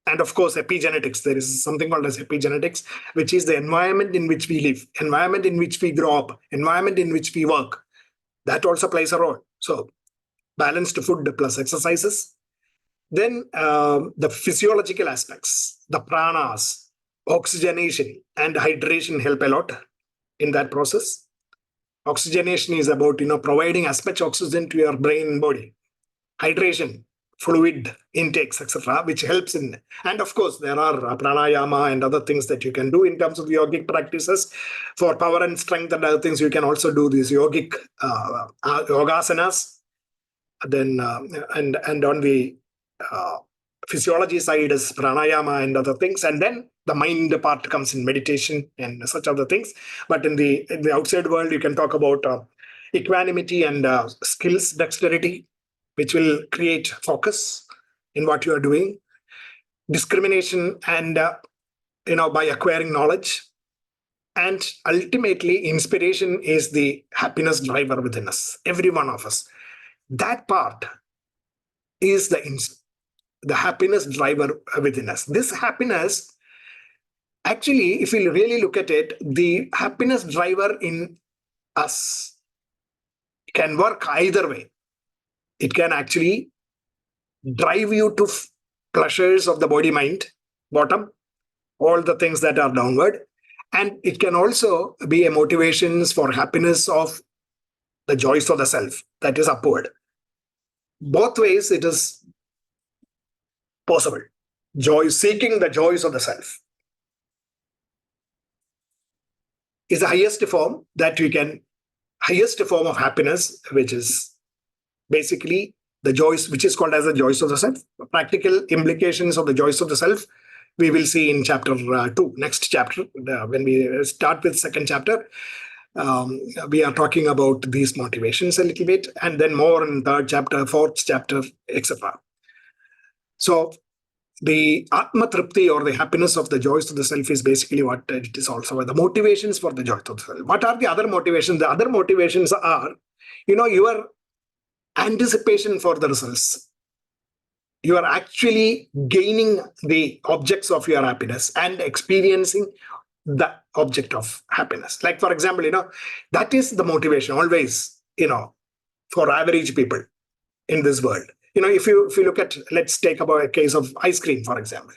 and of course epigenetics. There is something called as epigenetics, which is the environment in which we live, environment in which we grow up, environment in which we work. That also plays a role. So balanced food plus exercises. Then the physiological aspects, the pranas, oxygenation and hydration help a lot in that process. Oxygenation is about providing as much oxygen to your brain and body. Hydration, fluid intakes, etc., which helps in. And of course, there are pranayama and other things that you can do in terms of yogic practices for power and strength and other things. You can also do these yogic yogasanas. Then and on the physiology side is pranayama and other things, and then the mind part comes in meditation and such other things. But in the outside world, you can talk about equanimity and skills, dexterity, which will create focus in what you are doing. Discrimination and by acquiring knowledge, and ultimately inspiration is the happiness driver within us, every one of us. That part is the happiness driver within us. This happiness, actually, if you really look at it, the happiness driver in us can work either way. It can actually drive you to pleasures of the body, mind, bottom, all the things that are downward. And it can also be a motivations for happiness of the joys of the self, that is upward. Both ways it is possible. Seeking the joys of the self is the highest form of happiness, which is basically the joys, which is called as the joys of the self. Practical implications of the joys of the self we will see in chapter 2, next chapter. When we start with second chapter, we are talking about these motivations a little bit, and then more in third chapter, fourth chapter, etc. So the Atma Tripti, or the happiness of the joys of the self, is basically what it is also the motivations for the joys of the self. What are the other motivations? The other motivations are, your anticipation for the results. You are actually gaining the objects of your happiness and experiencing the object of happiness. Like, for example, that is the motivation always, for average people in this world. if you look at, let's take about a case of ice cream, for example.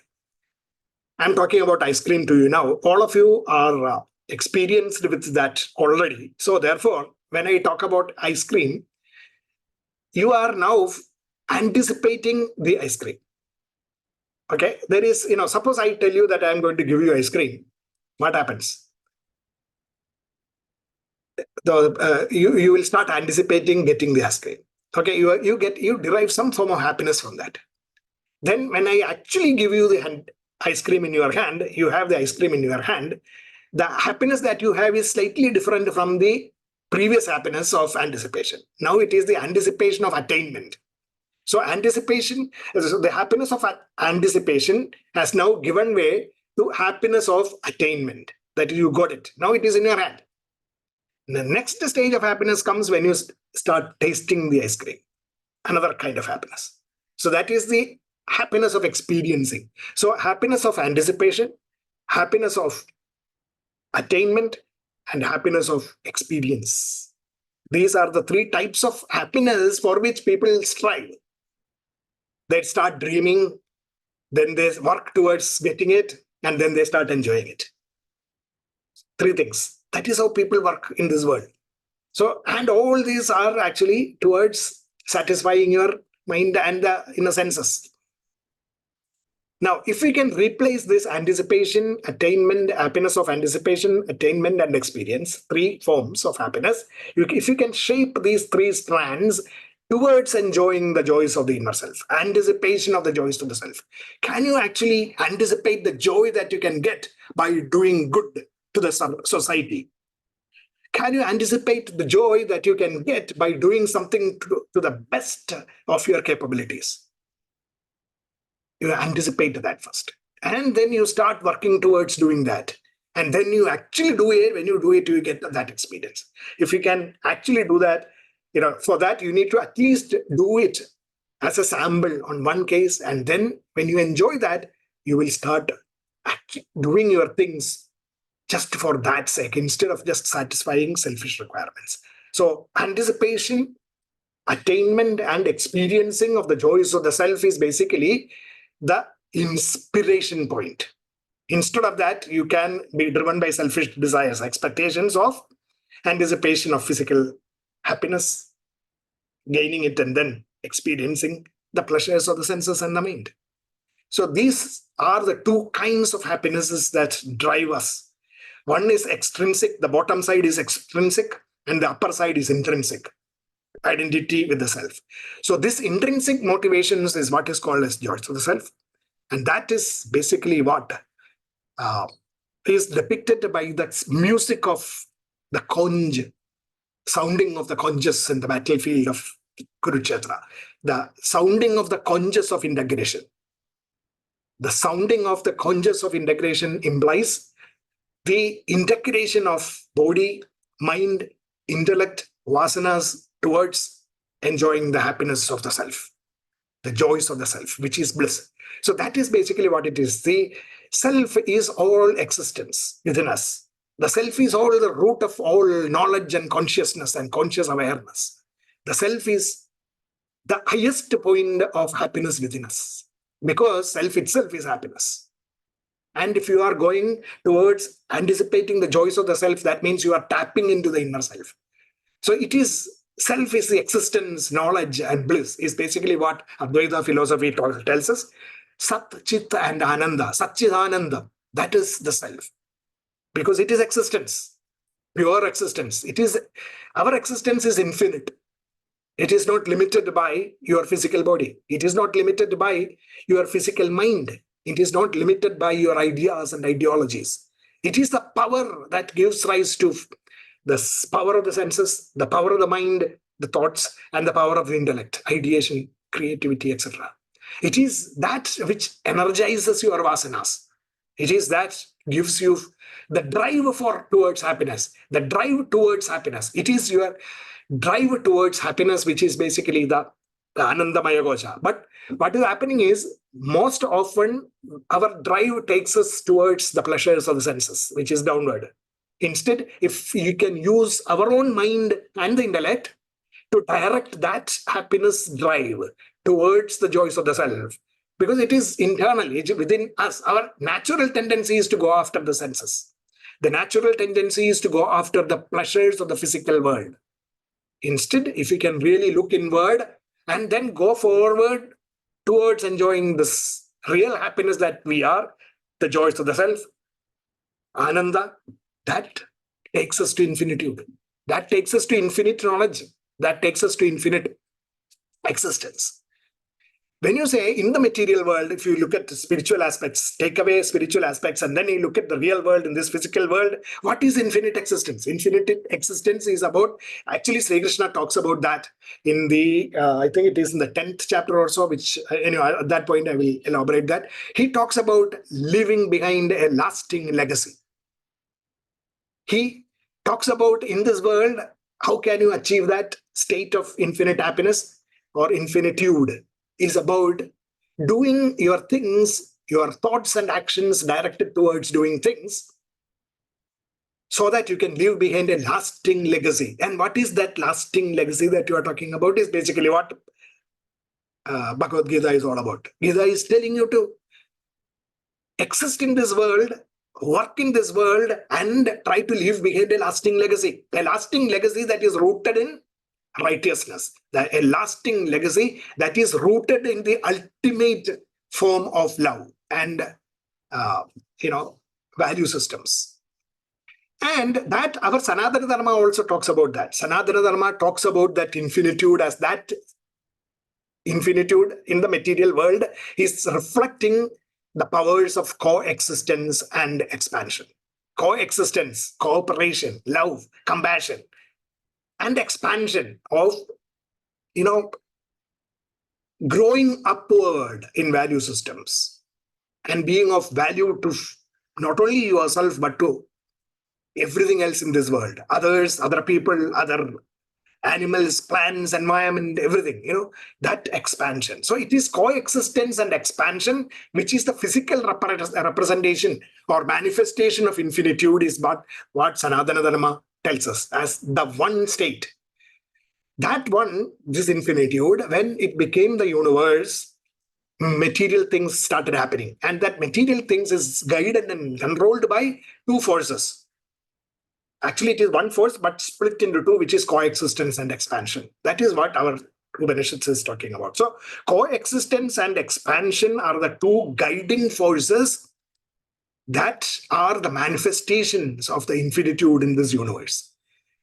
I'm talking about ice cream to you now. All of you are experienced with that already. So therefore, when I talk about ice cream, you are now anticipating the ice cream. Okay, there is, suppose I tell you that I'm going to give you ice cream. What happens? You will start anticipating getting the ice cream. Okay, you derive some form of happiness from that. Then when I actually give you the ice cream in your hand, you have the ice cream in your hand, the happiness that you have is slightly different from the previous happiness of anticipation. Now it is the anticipation of attainment. So the happiness of anticipation has now given way to happiness of attainment, that you got it. Now it is in your hand. The next stage of happiness comes when you start tasting the ice cream, another kind of happiness. So that is the happiness of experiencing. So happiness of anticipation, happiness of attainment, and happiness of experience. These are the three types of happiness for which people strive. They start dreaming, then they work towards getting it, and then they start enjoying it. Three things. That is how people work in this world. So, and all these are actually towards satisfying your mind and the inner senses. Now, if we can replace this anticipation, attainment, happiness of anticipation, attainment, and experience, three forms of happiness, if you can shape these three strands towards enjoying the joys of the inner self, anticipation of the joys of the self, can you actually anticipate the joy that you can get by doing good to the society? Can you anticipate the joy that you can get by doing something to the best of your capabilities? You anticipate that first. And then you start working towards doing that. And then you actually do it. When you do it, you get that experience. If you can actually do that, for that, you need to at least do it as a sample on one case. And then when you enjoy that, you will start doing your things just for that sake, instead of just satisfying selfish requirements. So anticipation, attainment, and experiencing of the joys of the self is basically the inspiration point. Instead of that, you can be driven by selfish desires, expectations of anticipation of physical happiness, gaining it, and then experiencing the pleasures of the senses and the mind. So these are the two kinds of happinesses that drive us. One is extrinsic, the bottom side is extrinsic, and the upper side is intrinsic, identity with the self. So this intrinsic motivations is what is called as joys of the self. And that is basically what is depicted by the music of the conch, sounding of the conches in the battlefield of Kurukshetra, the sounding of the conches of integration. The sounding of the conches of integration implies the integration of body, mind, intellect, vasanas towards enjoying the happiness of the self, the joys of the self, which is bliss. So that is basically what it is. The self is all existence within us. The self is all the root of all knowledge and consciousness and conscious awareness. The self is the highest point of happiness within us, because self itself is happiness. And if you are going towards anticipating the joys of the self, that means you are tapping into the inner self. So it is, self is the existence, knowledge, and bliss is basically what Advaita philosophy tells us. Sat, Chit, and Ananda. Satchidananda. That is the self. Because it is existence, pure existence. Our existence is infinite. It is not limited by your physical body. It is not limited by your physical mind. It is not limited by your ideas and ideologies. It is the power that gives rise to the power of the senses, the power of the mind, the thoughts, and the power of the intellect, ideation, creativity, etc. It is that which energizes your vasanas. It is that gives you the drive towards happiness, the drive towards happiness. It is your drive towards happiness, which is basically the Anandamaya Gosha. But what is happening is, most often our drive takes us towards the pleasures of the senses, which is downward. Instead, if you can use our own mind and the intellect to direct that happiness drive towards the joys of the self, because it is internally within us. Our natural tendency is to go after the senses. The natural tendency is to go after the pleasures of the physical world. Instead, if we can really look inward and then go forward towards enjoying this real happiness that we are, the joys of the self, Ananda, that takes us to infinitude. That takes us to infinite knowledge. That takes us to infinite existence. When you say in the material world, if you look at the spiritual aspects, take away spiritual aspects, and then you look at the real world in this physical world, what is infinite existence? Infinite existence is about, actually Sri Krishna talks about that in the, I think it is in the 10th chapter or so, which anyway, at that point I will elaborate that. He talks about leaving behind a lasting legacy. He talks about in this world, how can you achieve that state of infinite happiness or infinitude? Is about doing your things, your thoughts and actions directed towards doing things so that you can leave behind a lasting legacy. And what is that lasting legacy that you are talking about is basically what Bhagavad-Gita is all about. Gita is telling you to exist in this world, work in this world, and try to leave behind a lasting legacy. A lasting legacy that is rooted in righteousness, a lasting legacy that is rooted in the ultimate form of love and value systems. And that our Sanatana Dharma also talks about that. Sanatana Dharma talks about that infinitude as that infinitude in the material world is reflecting the powers of coexistence and expansion. Coexistence, cooperation, love, compassion, and expansion of, growing upward in value systems and being of value to not only yourself, but to everything else in this world, others, other people, other animals, plants, environment, everything, that expansion. So it is coexistence and expansion, which is the physical representation or manifestation of infinitude, is what Sanatana Dharma tells us as the one state. That one, this infinitude, when it became the universe, material things started happening. And that material things is guided and controlled by two forces. Actually, it is one force, but split into two, which is coexistence and expansion. That is what our Upanishads is talking about. So coexistence and expansion are the two guiding forces that are the manifestations of the infinitude in this universe.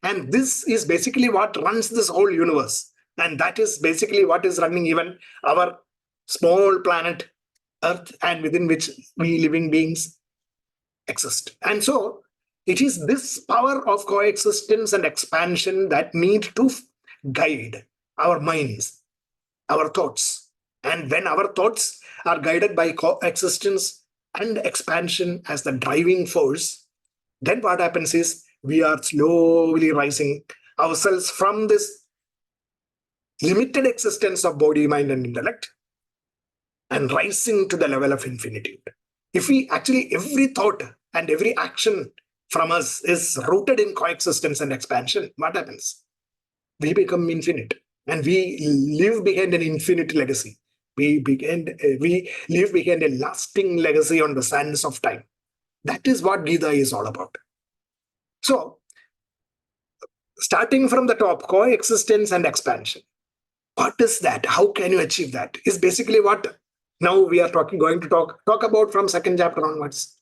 And this is basically what runs this whole universe. And that is basically what is running even our small planet Earth, and within which we living beings exist. And so it is this power of coexistence and expansion that need to guide our minds, our thoughts. And when our thoughts are guided by coexistence and expansion as the driving force, then what happens is we are slowly rising ourselves from this limited existence of body, mind, and intellect and rising to the level of infinitude. If we actually, every thought and every action from us is rooted in coexistence and expansion, what happens? We become infinite and we leave behind an infinite legacy. We leave behind a lasting legacy on the sands of time. That is what Gita is all about. So, starting from the top, coexistence and expansion. What is that? How can you achieve that? Is basically what now we are going to talk about from second chapter onwards.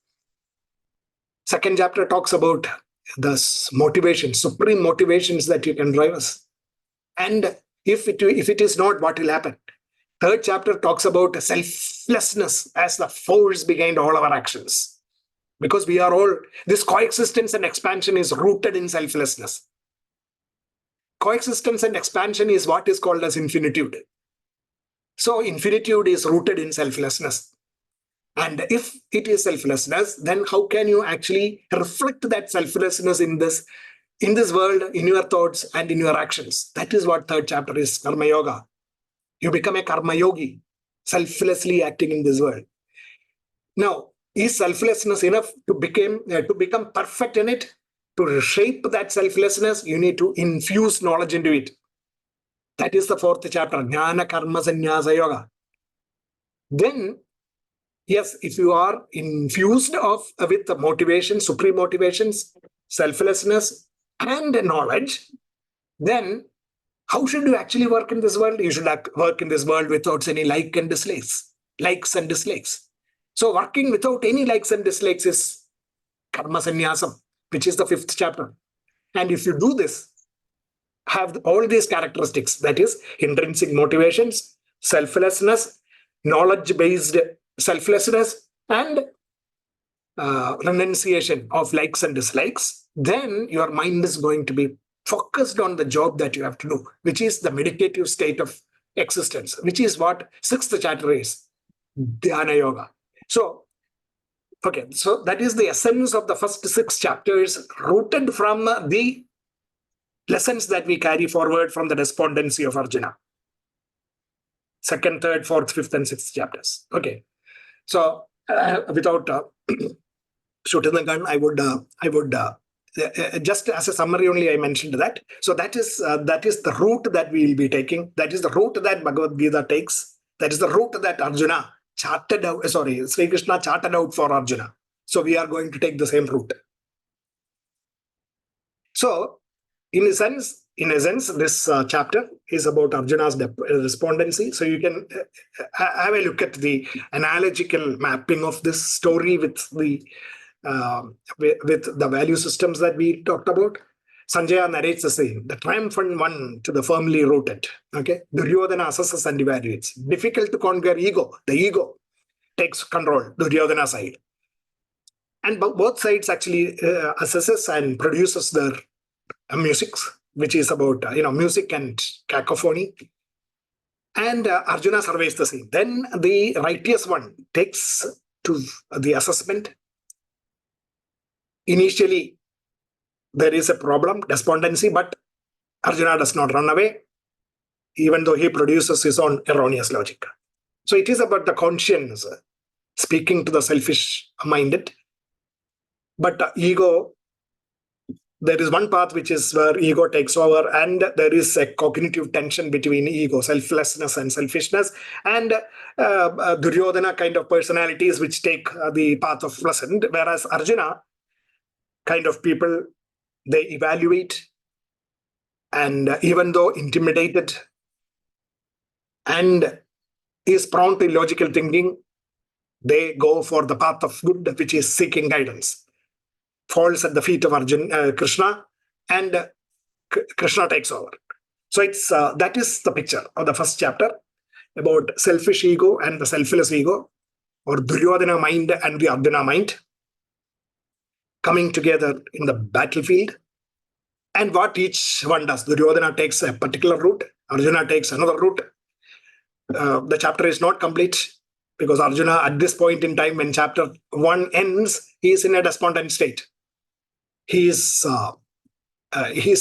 Second chapter talks about the motivation, supreme motivations that you can drive us. And if it is not, what will happen? Third chapter talks about selflessness as the force behind all our actions. Because we are all, this coexistence and expansion is rooted in selflessness. Coexistence and expansion is what is called as infinitude. So infinitude is rooted in selflessness. And if it is selflessness, then how can you actually reflect that selflessness in this world, in your thoughts and in your actions? That is what third chapter is, Karma Yoga. You become a Karma Yogi, selflessly acting in this world. Now, is selflessness enough to become perfect in it? To shape that selflessness, you need to infuse knowledge into it. That is the fourth chapter, Jnana Karma Sannyasa Yoga. Then, yes, if you are infused with the motivation, supreme motivations, selflessness, and knowledge, then how should you actually work in this world? You should work in this world without any likes and dislikes. So working without any likes and dislikes is karma sannyasam, which is the fifth chapter. And if you do this, have all these characteristics, that is intrinsic motivations, selflessness, knowledge-based selflessness, and renunciation of likes and dislikes, then your mind is going to be focused on the job that you have to do, which is the meditative state of existence, which is what sixth chapter is, Dhyana Yoga. So, okay, so that is the essence of the first 6 chapters, rooted from the lessons that we carry forward from the despondency of Arjuna. Second, third, fourth, fifth, and sixth chapters. Okay, so without shooting the gun, I would just as a summary only, I mentioned that. So that is the route that we will be taking. That is the route that Bhagavad-Gita takes. That is the route that Arjuna charted out. Sri Krishna charted out for Arjuna. So we are going to take the same route. So, in a sense, this chapter is about Arjuna's despondency. So you can have a look at the analogical mapping of this story with the value systems that we talked about. Sanjaya narrates the same. The triumphant one to the firmly rooted. Okay, Duryodhana assesses and evaluates. Difficult to conquer ego. The ego takes control. Duryodhana side, and both sides actually assesses and produces their music, which is about music and cacophony. And Arjuna surveys the scene. Then the righteous one takes to the assessment. Initially, there is a problem, despondency, but Arjuna does not run away, even though he produces his own erroneous logic. So it is about the conscience speaking to the selfish-minded. But ego, there is one path which is where ego takes over, and there is a cognitive tension between ego, selflessness and selfishness, and Duryodhana kind of personalities which take the path of pleasant, whereas Arjuna kind of people, they evaluate, and even though intimidated and is prone to illogical thinking, they go for the path of good, which is seeking guidance. Falls at the feet of Krishna, and Krishna takes over. So it's that is the picture of the first chapter about selfish ego and the selfless ego, or Duryodhana mind and the Arjuna mind, coming together in the battlefield, and what each one does. Duryodhana takes a particular route, Arjuna takes another route. The chapter is not complete because Arjuna, at this point in time when chapter 1 ends, he is in a despondent state. He is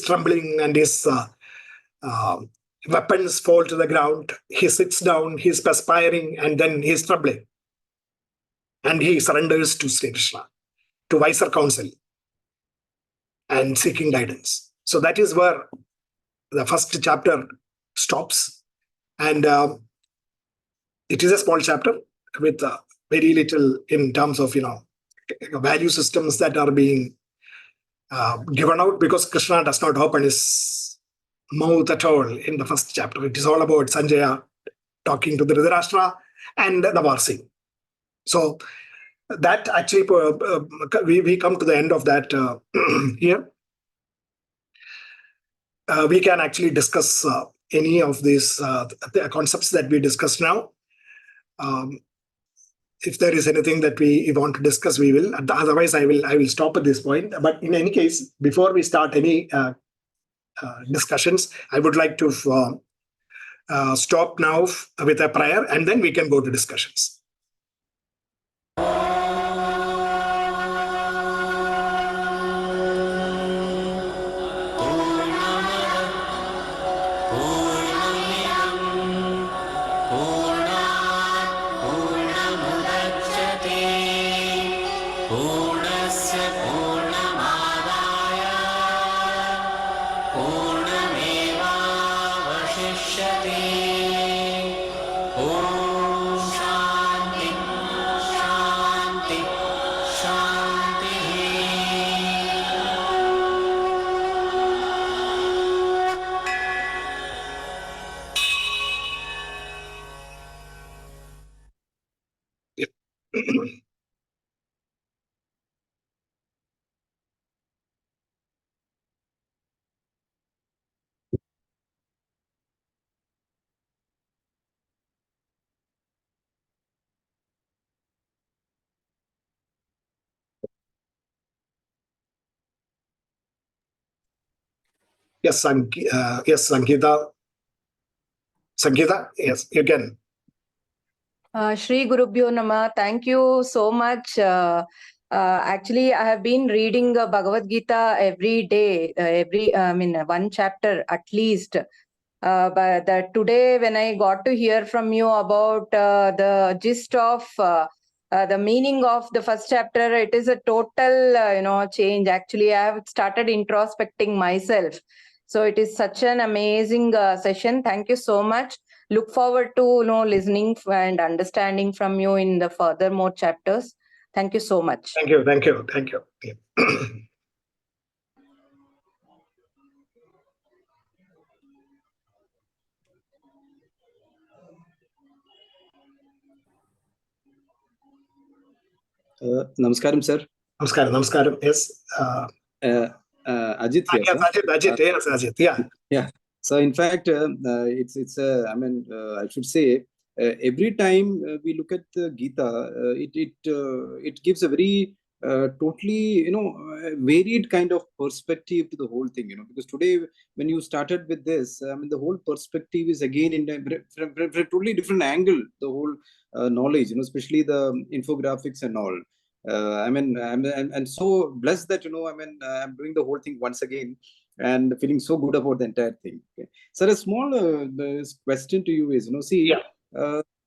trembling, and his weapons fall to the ground. He sits down, he is perspiring, and then he is trembling. And he surrenders to Sri Krishna, to wiser counsel, and seeking guidance. So that is where the first chapter stops. And it is a small chapter with very little in terms of value systems that are being given out, because Krishna does not open his mouth at all in the first chapter. It is all about Sanjaya talking to the Dhritarashtra and the war scene. So that actually, we come to the end of that here. We can actually discuss any of these concepts that we discussed now. If there is anything that we want to discuss, we will. Otherwise, I will stop at this point. But in any case, before we start any discussions, I would like to stop now with a prayer, and then we can go to discussions. avashishyate. Om Shanti Shanti Shanti. Yes, yes, Sangeeta. Sangeeta, yes, you can. Shri Gurubhyo Nama, thank you so much. Actually, I have been reading Bhagavad-Gita every day, one chapter at least. But today, when I got to hear from you about the gist of the meaning of the first chapter, it is a total, change. Actually, I have started introspecting myself. So it is such an amazing session. Thank you so much. Look forward to listening and understanding from you in the further more chapters. Thank you so much. Thank you, thank you, thank you. Namaskaram, sir. Namaskaram, namaskaram. Yes. Ajit here, Yes, sir. Ajit, yes, Ajit. Yeah. Yeah. So in fact, I should say, every time we look at the Gita, it gives a very totally varied kind of perspective to the whole thing. Because today when you started with this, the whole perspective is again in from a totally different angle. The whole knowledge, especially the infographics and all. I'm so blessed that I'm doing the whole thing once again and feeling so good about the entire thing. Okay. So a small question to you is, see,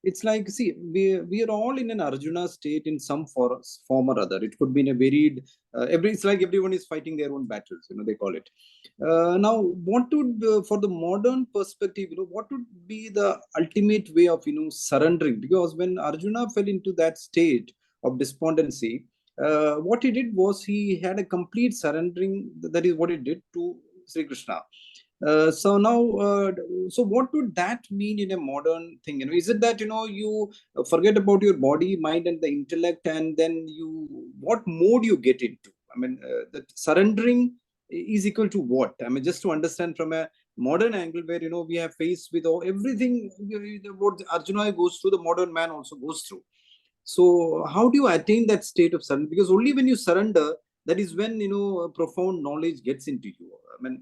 it's like, see, we are all in an Arjuna state in some form or other. It could be in a varied, it's like everyone is fighting their own battles, they call it. Now, what would, for the modern perspective, what would be the ultimate way of, surrendering? Because when Arjuna fell into that state of despondency, what he did was he had a complete surrendering. That is what he did to Sri Krishna. So what would that mean in a modern thing? Is it that you forget about your body, mind, and the intellect, and then what mode you get into? That surrendering is equal to what? Just to understand from a modern angle, where we have faced with everything what Arjuna goes through, the modern man also goes through. So how do you attain that state of surrender? Because only when you surrender, that is when profound knowledge gets into you.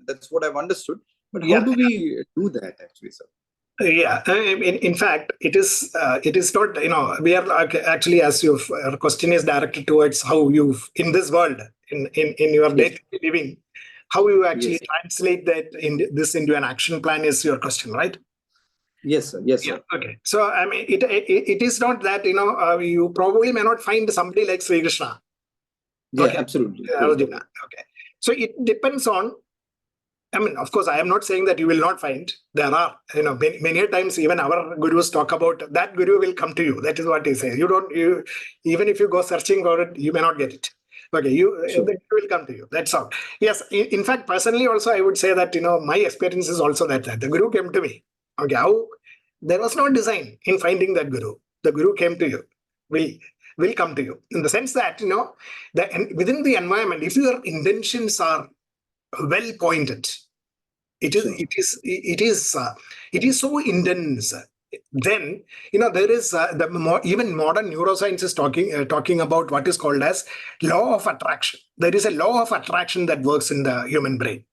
That's what I've understood. But how do we do that, actually, sir? Yeah, in fact, it is not, we are actually, as your question is directed towards how you in this world, in your day-to-day living, how you actually translate that into an action plan is your question, right? Yes, sir. Yes, sir. Okay. So it is not that you probably may not find somebody like Sri Krishna. Yeah, absolutely. Arjuna. Okay. So it depends on. Of course, I am not saying that you will not find. There are, many times even our gurus talk about that guru will come to you. That is what he says. Even if you go searching for it, you may not get it. Okay, the guru will come to you. That's all. Yes, in fact, personally also, I would say that, my experience is also that the guru came to me. Okay, how? There was no design in finding that guru. The guru came to you. Will come to you. In the sense that, within the environment, if your intentions are well pointed, it is so intense, then there is even modern neuroscience is talking about what is called as law of attraction. There is a law of attraction that works in the human brain.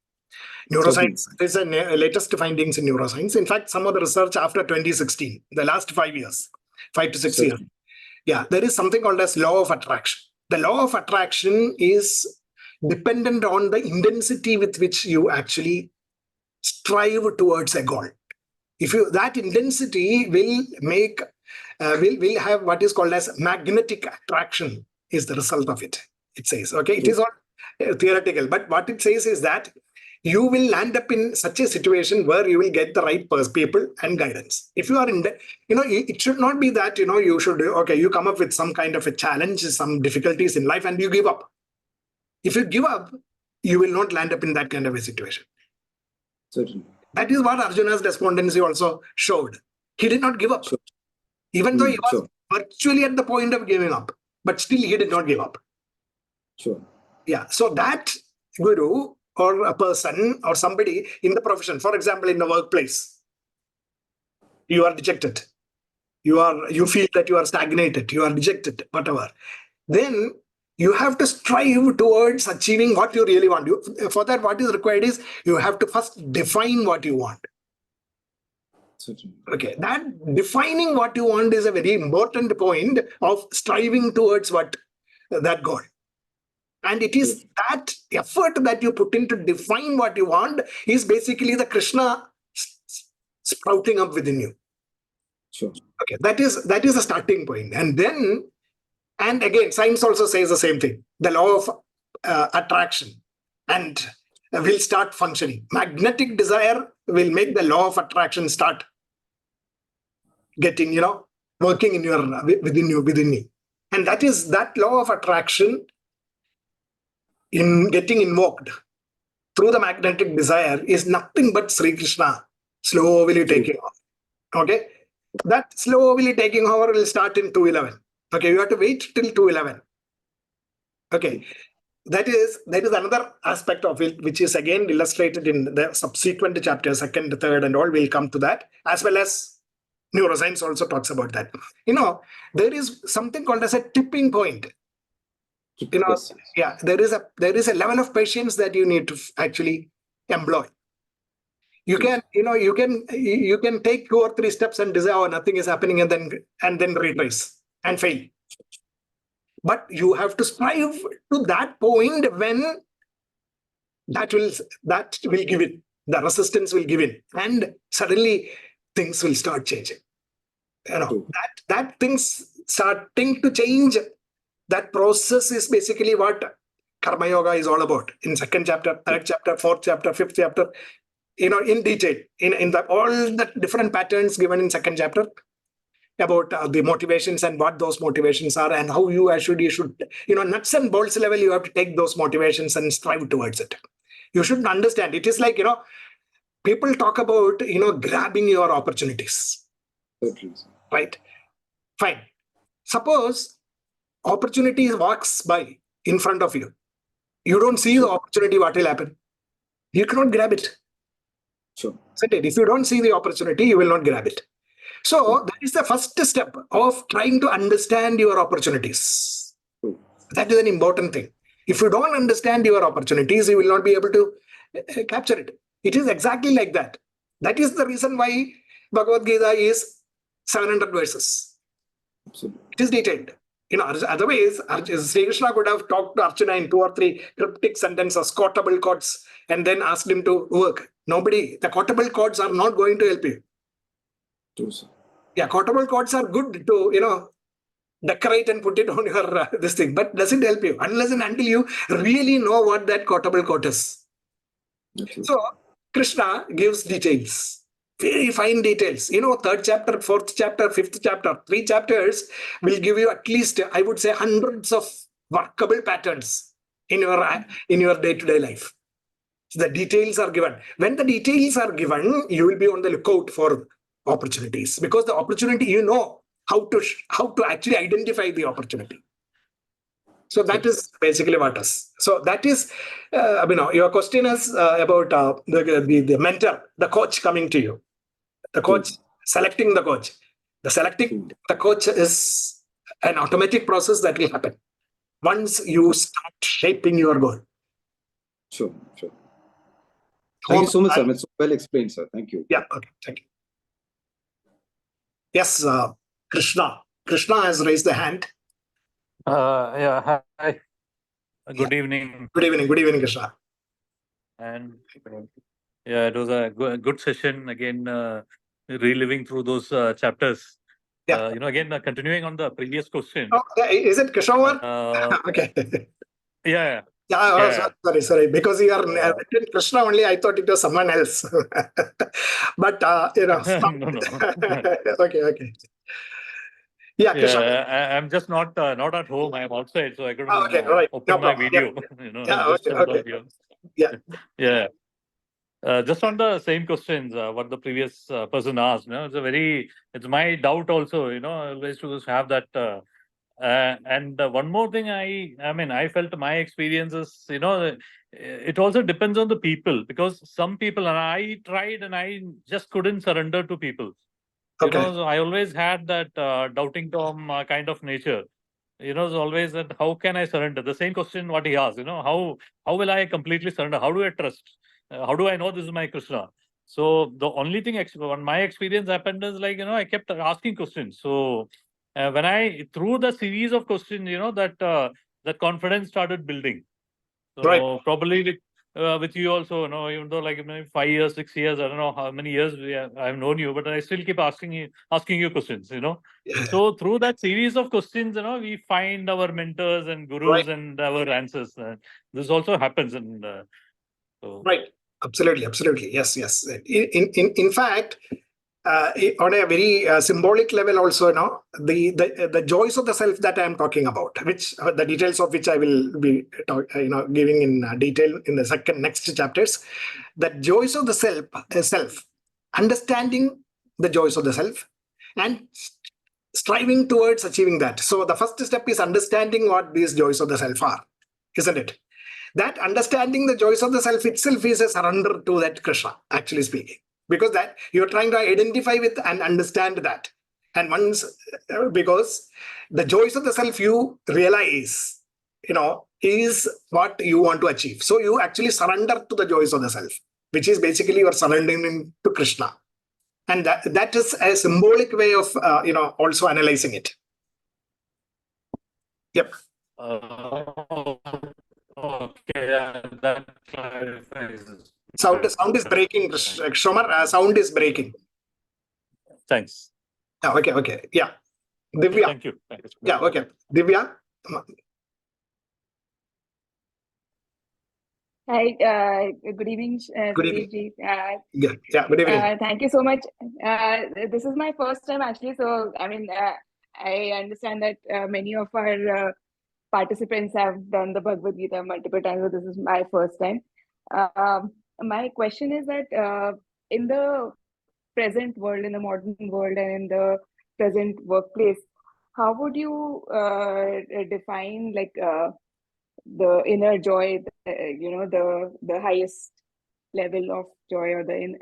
Neuroscience is the latest findings in neuroscience. In fact, some of the research after 2016, the last 5 to 6 years, there is something called as law of attraction. The law of attraction is dependent on the intensity with which you actually strive towards a goal. That intensity will make will have what is called as magnetic attraction is the result of it. It says, okay, it is all theoretical, but what it says is that you will land up in such a situation where you will get the right people and guidance. If you are in the, it should not be that, you should, okay, you come up with some kind of a challenge, some difficulties in life, and you give up. If you give up, you will not land up in that kind of a situation. Certainly. That is what Arjuna's despondency also showed. He did not give up. Sure. Even though he was Sure. virtually at the point of giving up, but still he did not give up. Sure. Yeah. So that guru or a person or somebody in the profession, for example, in the workplace, you are dejected. You feel that you are stagnated, you are dejected, whatever. Then you have to strive towards achieving what you really want. For that, what is required is you have to first define what you want. Certainly. Okay, that defining what you want is a very important point of striving towards that goal. And it is that effort that you put in to define what you want is basically the Krishna sprouting up within you. Sure. Okay, that is the starting point. And again, science also says the same thing. The law of attraction and will start functioning. Magnetic desire will make the law of attraction start getting, working within you. And that law of attraction in getting invoked through the magnetic desire is nothing but Sri Krishna slowly taking off. Okay, that slowly taking over will start in 211. Okay, you have to wait till 211. Okay, that is another aspect of it, which is again illustrated in the subsequent chapters, second, third, and all. We'll come to that, as well as neuroscience also talks about that. There is something called as a tipping point. Yes. Yeah, there is a level of patience that you need to actually employ. You can take 2 or 3 steps and decide, oh, nothing is happening, and then retrace and fail. But you have to strive to that point when that will give in, the resistance will give in, and suddenly things will start changing. That things starting to change. That process is basically what Karma Yoga is all about. In 2nd chapter, 3rd chapter, 4th chapter, 5th chapter, in detail, in all the different patterns given in 2nd chapter about the motivations and what those motivations are and how you should, nuts and bolts level, you have to take those motivations and strive towards it. You should understand. It is like, people talk about, grabbing your opportunities. Right? Fine. Suppose opportunity walks by in front of you. You don't see the opportunity, what will happen? You cannot grab it. Sure. If you don't see the opportunity, you will not grab it. So that is the first step of trying to understand your opportunities. That is an important thing. If you don't understand your opportunities, you will not be able to capture it. It is exactly like that. That is the reason why Bhagavad-Gita is 700 verses. Absolutely. It is detailed. Otherwise, Sri Krishna could have talked to Arjuna in 2 or 3 cryptic sentences, quotable quotes, and then asked him to work. The quotable quotes are not going to help you. True, sir. Yeah, quotable quotes are good to, decorate and put it on your this thing, but doesn't help you unless and until you really know what that quotable quote is. Absolutely. So Krishna gives details. Very fine details. 3rd chapter, 4th chapter, 5th chapter, 3 chapters will give you at least, I would say, hundreds of workable patterns in your day-to-day life. So the details are given. When the details are given, you will be on the lookout for opportunities, because the opportunity, how to actually identify the opportunity. So that is basically what is. So that is, your question is about the mentor, the coach coming to you. The coach, selecting the coach. Selecting the coach is an automatic process that will happen once you start shaping your goal. Sure. Thank you so much, sir. It's so well explained, sir. Thank you. Yeah, okay, thank you. Yes, Krishna. Krishna has raised the hand. Yeah, hi. Good evening. Good evening, Krishna. And yeah, it was a good session again, reliving through those chapters. Yeah. Again, continuing on the previous question. Oh, is it Krishna? Uh, Okay. Yeah. Yeah, oh, sorry. Because you are Yeah. written Krishna only, I thought it was someone else. But No, no. okay. Yeah, Krishna. I'm just not at home. I'm outside, so I couldn't Okay, all right. No open my problem. Yeah, video. yeah, I'm just okay. here. Yeah. Yeah. Just on the same questions, what the previous person asked, it's my doubt also, I always to have that. And one more thing, I felt my experiences, it also depends on the people, because some people, and I tried and I just couldn't surrender to people. Okay. So I always had that doubting Tom kind of nature. It's always that how can I surrender? The same question what he asked, how will I completely surrender? How do I trust? How do I know this is my Krishna? So the only thing on my experience happened is like, I kept asking questions. So when I through the series of questions, that confidence started building. Right. So probably with you also, even though like maybe 5 years, 6 years, I don't know how many years I've known you, but I still keep asking you questions. So through that series of questions, we find our mentors and Right. gurus and our answers. This also happens, and so Right. Absolutely. Yes. In fact, on a very symbolic level also, the joys of the self that I am talking about, which the details of which I will be giving in detail in the next chapters. The joys of the self, understanding the joys of the self, and striving towards achieving that. So the first step is understanding what these joys of the self are, isn't it? That understanding the joys of the self itself is a surrender to that Krishna, actually speaking, because that you're trying to identify with and understand that. And once, because the joys of the self you realize, is what you want to achieve. So you actually surrender to the joys of the self, which is basically you're surrendering to Krishna. And that is a symbolic way of, also analyzing it. Yep. Okay, yeah, that clarifies. Sound is breaking, Shomar. Sound is breaking. Thanks. Okay. Yeah. Divya. Thank you. Yeah, okay. Divya. Hi, good evening, Good evening. Sandeep ji. Yeah, good evening. Thank you so much. This is my first time actually, so I understand that many of our participants have done the Bhagavad Gita multiple times, so this is my first time. My question is that in the present world, in the modern world, and in the present workplace, how would you define the inner joy, the highest level of joy, or the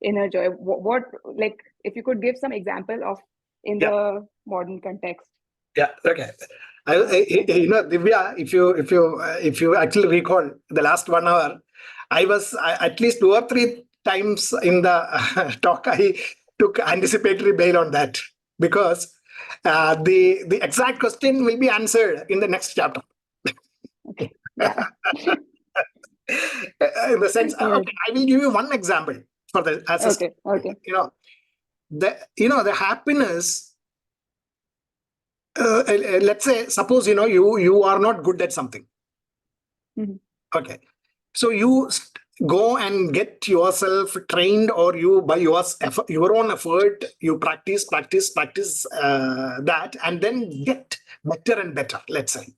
inner joy? What like, if you could give some example of in the modern context? Yeah, okay. Divya, if you actually recall the last 1 hour, I was at least 2 or 3 times in the talk I took anticipatory bail on that, because the exact question will be answered in the next chapter. Okay. Yeah. In the sense, Yes. okay, I will give you one example for the Okay. Okay. The happiness. Let's say, suppose you are not good at something. Mhm. Okay, so you go and get yourself trained, or you by your own effort you practice that, and then get better and better. Let's say,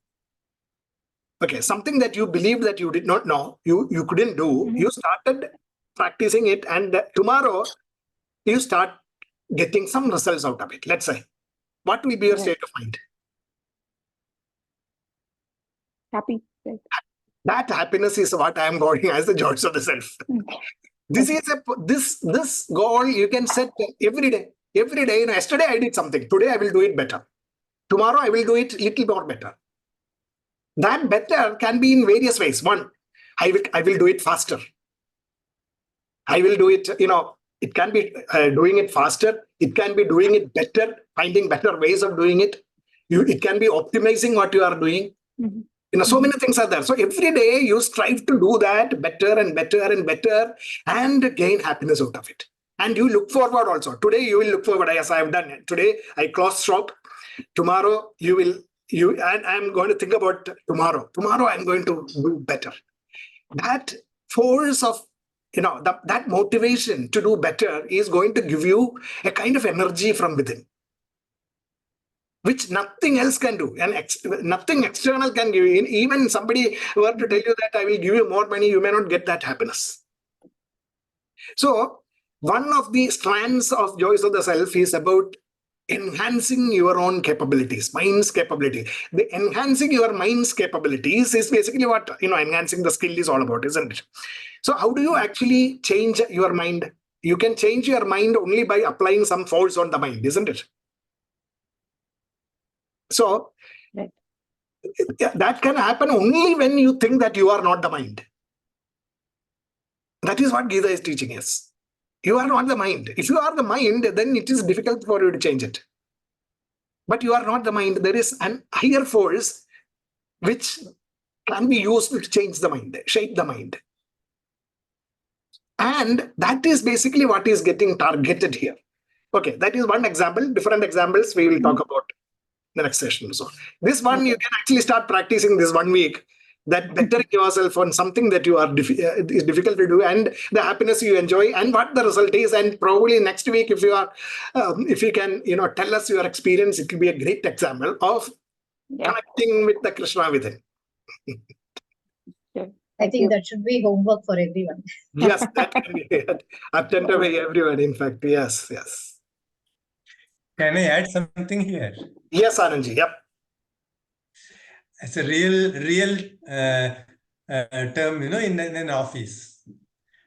okay, something that you believe that you did not know, you couldn't do, Mhm. you started practicing it, and tomorrow you start getting some results out of it. Let's say, what will be your Right. state of mind? Happy. Right. That happiness is what I am calling as the joys of the self. This Okay. is this goal you can set every day. Every day, yesterday I did something. Today I will do it better. Tomorrow I will do it little more better. That better can be in various ways. One, I will do it faster. I will do it. It can be doing it faster. It can be doing it better, finding better ways of doing it. It can be optimizing what you are doing. Mhm. So many things are there. So every day you strive to do that better and better and better, and gain happiness out of it. And you look forward also. Today you will look forward. Yes, I have done it. Today I close shop. Tomorrow you will and I'm going to think about tomorrow. Tomorrow I'm going to do better. That force of, that motivation to do better is going to give you a kind of energy from within, which nothing else can do, and nothing external can give you. Even somebody were to tell you that I will give you more money, you may not get that happiness. So one of the strands of Joys of the Self is about enhancing your own capabilities, mind's capability. The enhancing your mind's capabilities is basically what enhancing the skill is all about, isn't it? So how do you actually change your mind? You can change your mind only by applying some force on the mind, isn't it? So Right. that can happen only when you think that you are not the mind. That is what Gita is teaching us. You are not the mind. If you are the mind, then it is difficult for you to change it. But you are not the mind. There is an higher force which can be used to change the mind, shape the mind. And that is basically what is getting targeted here. Okay, that is one example. Different examples we will talk about the next session. So this one, you can actually start practicing this 1 week, that bettering yourself on something that you are is difficult to do, and the happiness you enjoy, and what the result is. And probably next week, if you are, if you can, tell us your experience, it will be a great example of connecting with the Krishna within. I think that should be homework for everyone. Yes, that can be attended by everyone. In fact, yes. Can I add something here? Yes, Anandji. Yep. It's a real term, in an office.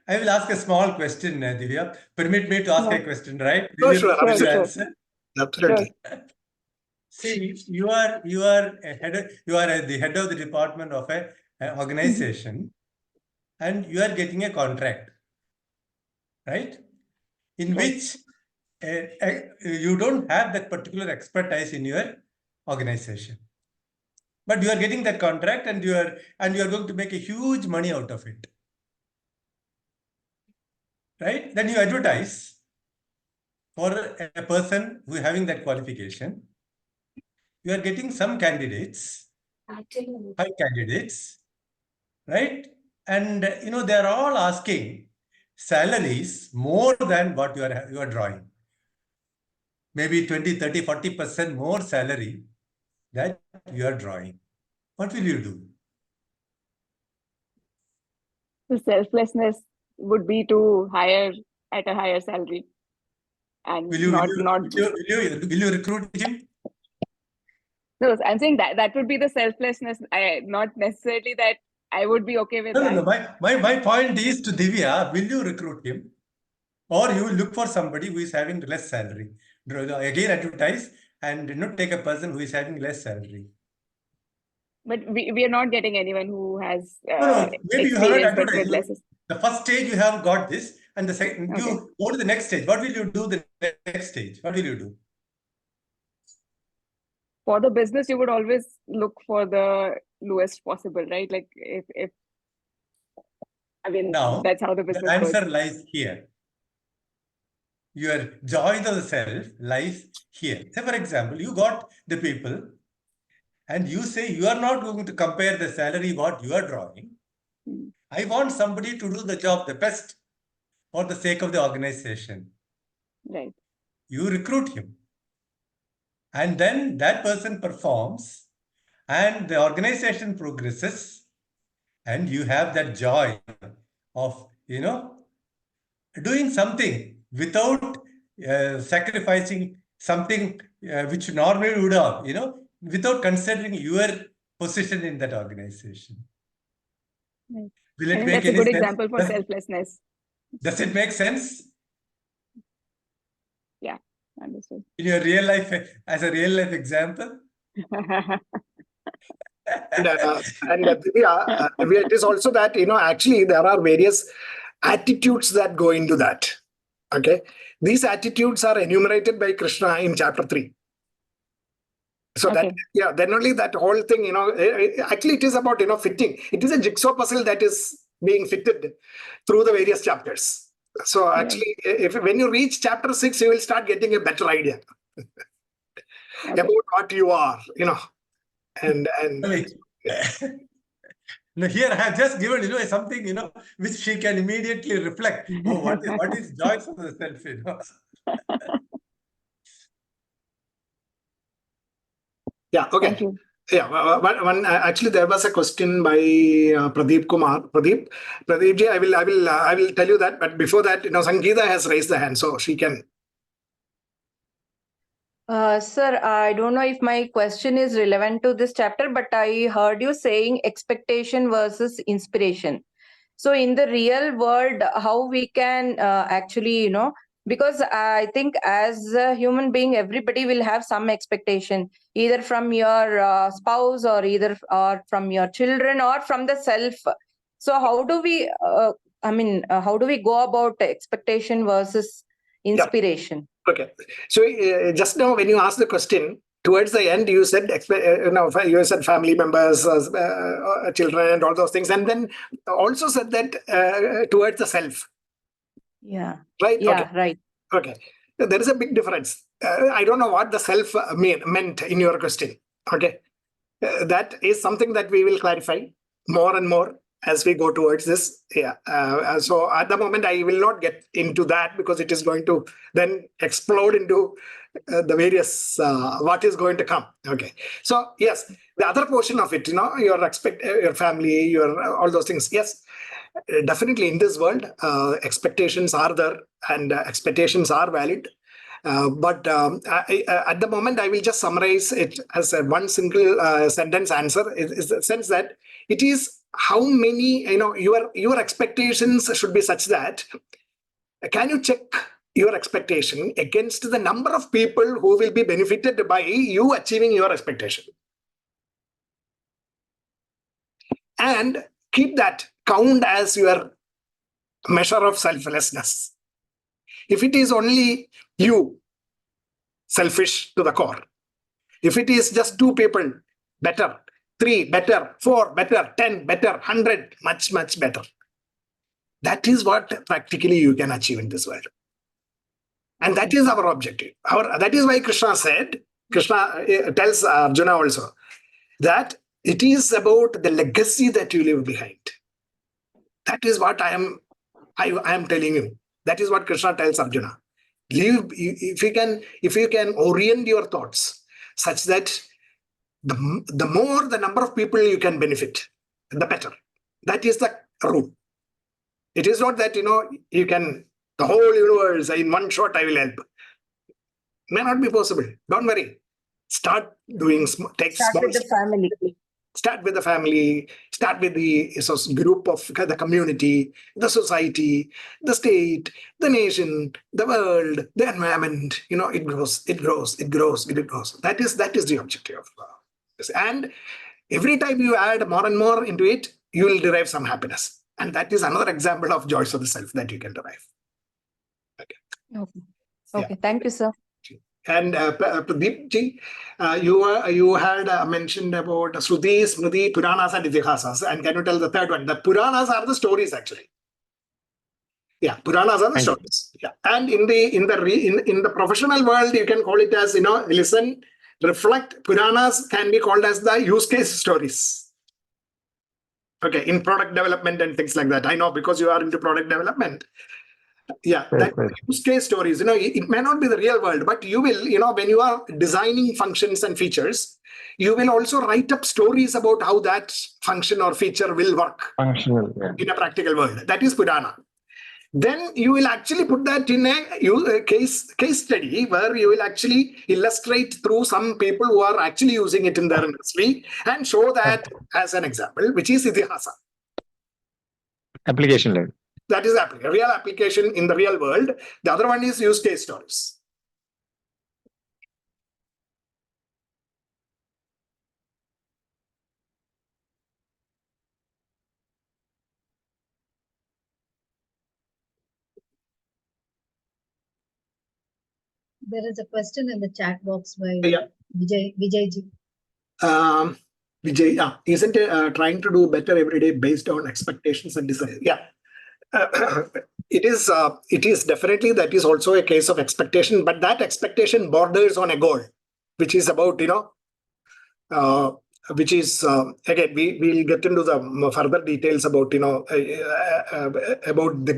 I will ask a small question, Divya. Permit me to ask a question, right? Sure. Answer? Absolutely. See, you are the head of the department of an organization, and you are getting a contract, right? In which you don't have that particular expertise in your organization, but you are getting that contract, and you are going to make a huge money out of it, right? Then you advertise for a person who is having that qualification. You are getting some candidates, 5 candidates, right? And they are all asking salaries more than what you are drawing. Maybe 20, 30, 40% more salary that you are drawing. What will you do? The selflessness would be to hire at a higher salary, and Will you recruit him? No, I'm saying that would be the selflessness. Not necessarily that I would be okay with that. No. My point is to Divya, will you recruit him? Or you will look for somebody who is having less salary. Again, advertise and take a person who is having less salary. But we are not getting anyone who has Maybe you have not experience with advertised. less. The first stage you have got this, and the second you go to the next stage. What will you do the next stage? What will you do? For the business, you would always look for the lowest possible, right? Like if Now, that's how the business the answer goes. lies here. Your joy of the self lies here. Say, for example, you got the people, and you say you are not going to compare the salary what you are drawing. I want somebody to do the job the best for the sake of the organization. Right. You recruit him. And then that person performs, and the organization progresses, and you have that joy of, doing something without sacrificing something which normally would have, without considering your position in that organization. Right. Will it make that's any a good sense? example for selflessness. Does it make sense? Yeah, understood. In your real life, as a real life example? It is also that, actually there are various attitudes that go into that. Okay. These attitudes are enumerated by Krishna in chapter 3. So then only that whole thing, actually it is about, fitting. It is a jigsaw puzzle that is being fitted through the various chapters. So actually, when you reach chapter 6, you will start getting a better idea about what you are, and No, here I have just given, something, which she can immediately reflect. Oh, what is joy for the self, Yeah, okay. Thank you. Yeah, actually there was a question by Pradeep Kumar. Pradeep ji, I will tell you that. But before that, Sangeeta has raised the hand, so she can. Sir, I don't know if my question is relevant to this chapter, but I heard you saying expectation versus inspiration. So in the real world, how we can actually, because I think as a human being, everybody will have some expectation, either from your spouse or or from your children or from the self. So how do we, how do we go about expectation versus inspiration? Okay. So just now when you asked the question, towards the end you said you said family members, children, and all those things, and then also said that towards the self. Yeah. Right. Yeah. Okay. Right. Okay. There is a big difference. I don't know what the self meant in your question. Okay. That is something that we will clarify more and more as we go towards this. Yeah. So at the moment, I will not get into that because it is going to then explode into the various what is going to come. Okay. So yes, the other portion of it, your family, your all those things. Yes, definitely in this world, expectations are there and expectations are valid. But at the moment, I will just summarize it as a one single sentence answer. Is the sense that it is how many, your expectations should be such that can you check your expectation against the number of people who will be benefited by you achieving your expectation, and keep that count as your measure of selflessness. If it is only you, selfish to the core. If it is just 2 people, better. 3, better. 4, better. 10, better. 100, much, much better. That is what practically you can achieve in this world. And that is our objective. That is why Krishna tells Arjuna also that it is about the legacy that you leave behind. That is what I am telling you. That is what Krishna tells Arjuna. If you can orient your thoughts such that the more the number of people you can benefit, the better. That is the rule. It is not that you can the whole universe in one shot I will help. May not be possible. Don't worry. Start doing take Start small with the family. Start with the family, start with the group of the community, the society, the state, the nation, the world, the environment. It grows. That is the objective of this. And every time you add more and more into it, you will derive some happiness. And that is another example of joys of the self that you can derive. Okay. Okay. Thank you, sir. And Pradeep ji, you had mentioned about Shruti, Smriti, Puranas, and Itihasas. And can you tell the third one? The Puranas are the stories, actually. Yeah, Puranas are the stories. Yeah, and in the professional world, you can call it as listen, reflect. Puranas can be called as the use case stories. Okay, in product development and things like that. I know because you are into product development. Yeah, that use case stories, it may not be the real world, but you will, when you are designing functions and features, you will also write up stories about how that function or feature will work in a practical world. That is Purana. Then you will actually put that in a case study where you will actually illustrate through some people who are actually using it in their industry and show that as an example, which is Itihasa. Application level. That is a real application in the real world. The other one is use case stories. There is a question in the chat box by Yeah. Vijay ji. Vijay, isn't trying to do better every day based on expectations and desires? Yeah. It is definitely, that is also a case of expectation, but that expectation borders on a goal, which is about which is again we'll get into the further details about about the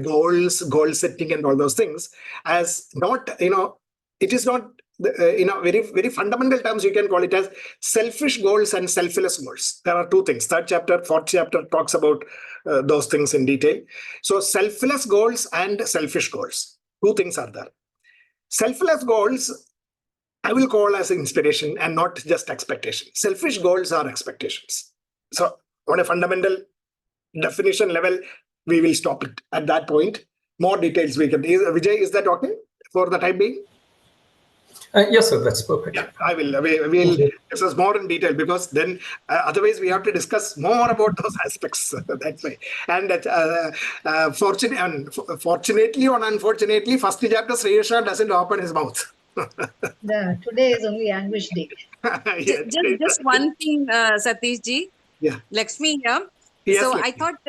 goal setting and all those things, as not it is not very fundamental terms. You can call it as selfish goals and selfless goals. There are two things. Third chapter, fourth chapter talks about those things in detail. So selfless goals and selfish goals, two things are there. Selfless goals I will call as inspiration and not just expectation. Selfish goals are expectations. So on a fundamental definition level, we will stop it at that point. More details we can. Vijay, is that okay for the time being? Yes, sir, that's perfect. Yeah, I will. We'll discuss more in detail, because then otherwise we have to discuss more about those aspects. That's why. And fortunately or unfortunately, first chapter Sriyasha doesn't open his mouth. Today is only Anguish day. Yeah, Just one thing, Satish ji. Yeah. Lakshmi here. Yes, So Lakshmi. I thought,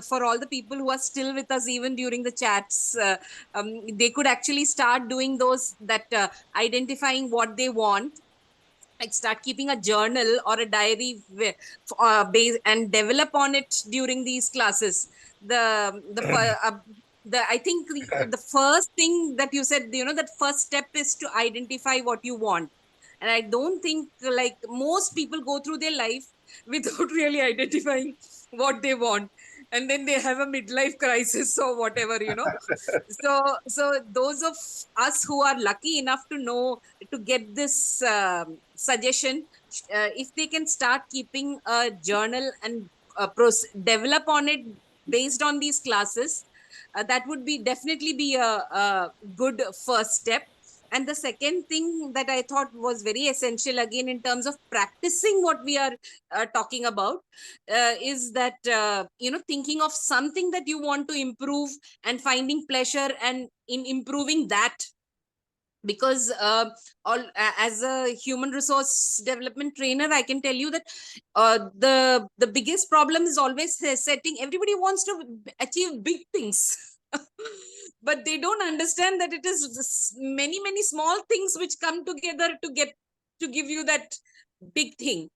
for all the people who are still with us, even during the chats, they could actually start doing identifying what they want. Like start keeping a journal or a diary base and develop on it during these classes. I think the first thing that you said, that first step is to identify what you want. And I don't think like most people go through their life without really identifying what they want. And then they have a midlife crisis or whatever, So those of us who are lucky enough to get this suggestion, if they can start keeping a journal and develop on it based on these classes, that would definitely be a good first step. And the second thing that I thought was very essential, again, in terms of practicing what we are talking about, is that, thinking of something that you want to improve and finding pleasure and in improving that. Because as a human resource development trainer, I can tell you that the biggest problem is always setting. Everybody wants to achieve big things. But they don't understand that it is many, many small things which come together to give you that big thing.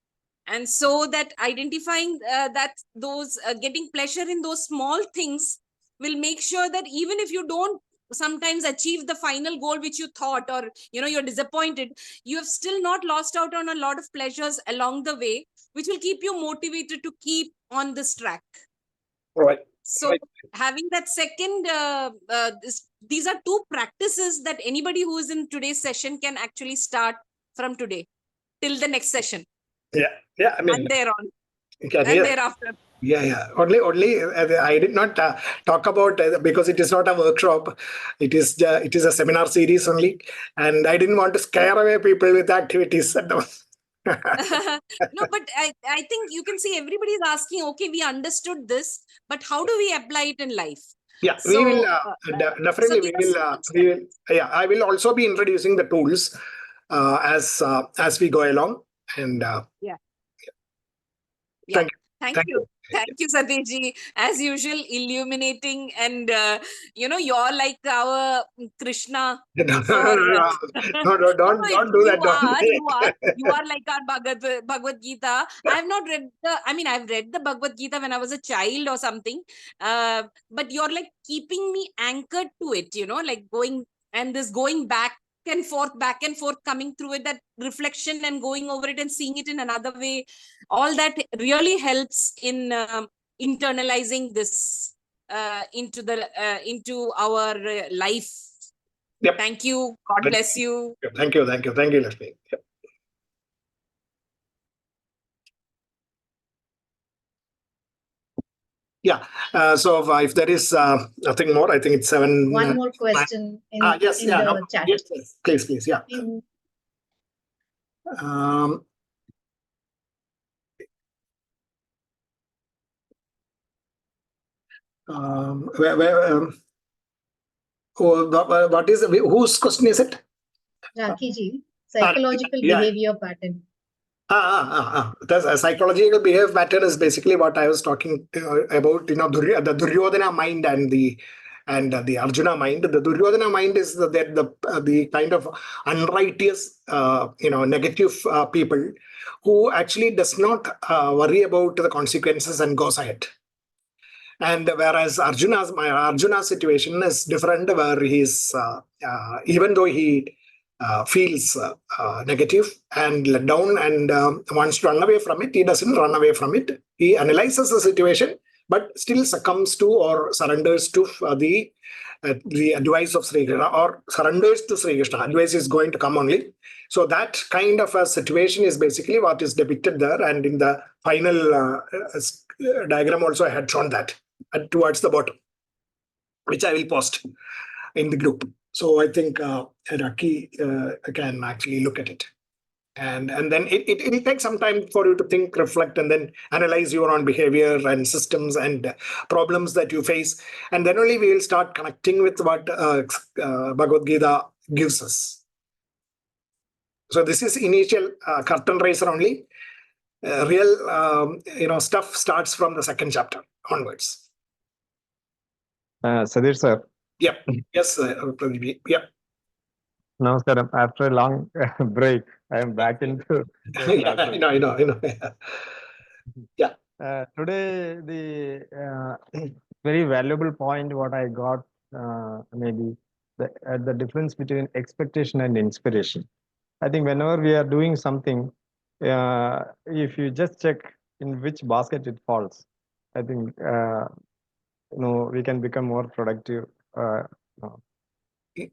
And so that identifying getting pleasure in those small things will make sure that even if you don't sometimes achieve the final goal which you thought, or you're disappointed, you have still not lost out on a lot of pleasures along the way, which will keep you motivated to keep on this track. Right. So right. Having that second, these are two practices that anybody who is in today's session can actually start from today till the next session. Yeah. I mean, and thereon, and thereafter. Yeah. Only I did not talk about because it is not a workshop. It is a seminar series only, and I didn't want to scare away people with activities. No, but I think you can see everybody is asking, okay, we understood this, but how do we apply it in life? Yeah, So, we will definitely. We will. Yeah, I will also be introducing the tools as we go along. And yeah. Thank you. Thank you, Satish ji. As usual, illuminating, and you're like our Krishna. No, don't do that. You are like our Bhagavad-Gita. I've read the Bhagavad-Gita when I was a child or something. But you're like keeping me anchored to it, like going back and forth, coming through it, that reflection and going over it and seeing it in another way. All that really helps in internalizing this into our life. Yep. Thank you. God bless you. Thank you, Lakshmi. Yep. Yeah. So if there is nothing more, I think it's 7. One more question in the chat. Yes, please. Yeah. What is whose question is it? Rakhi ji, psychological behavior pattern. The psychological behavior pattern is basically what I was talking about. The Duryodhana mind and the and the Arjuna mind. The Duryodhana mind is the kind of unrighteous, negative people who actually does not worry about the consequences and goes ahead. And whereas Arjuna's situation is different, where he's even though he feels negative and let down and wants to run away from it, he doesn't run away from it. He analyzes the situation, but still succumbs to or surrenders to the advice of Sri Krishna, or surrenders to Sri Krishna. Advice is going to come only. So that kind of a situation is basically what is depicted there. And in the final diagram also I had shown that towards the bottom, which I will post in the group. So I think Raki can actually look at it. And then it'll take some time for you to think, reflect, and then analyze your own behavior and systems and problems that you face. And then only we will start connecting with what Bhagavad-Gita gives us. So this is initial curtain raiser only. Real stuff starts from the second chapter onwards. Sadir sir. Yep. Yes, Pradeep. Yep. Namaskaram. After a long break, I am back into. Yeah, I know. Yeah. Today, the very valuable point what I got maybe the difference between expectation and inspiration. I think whenever we are doing something, if you just check in which basket it falls, I think we can become more productive.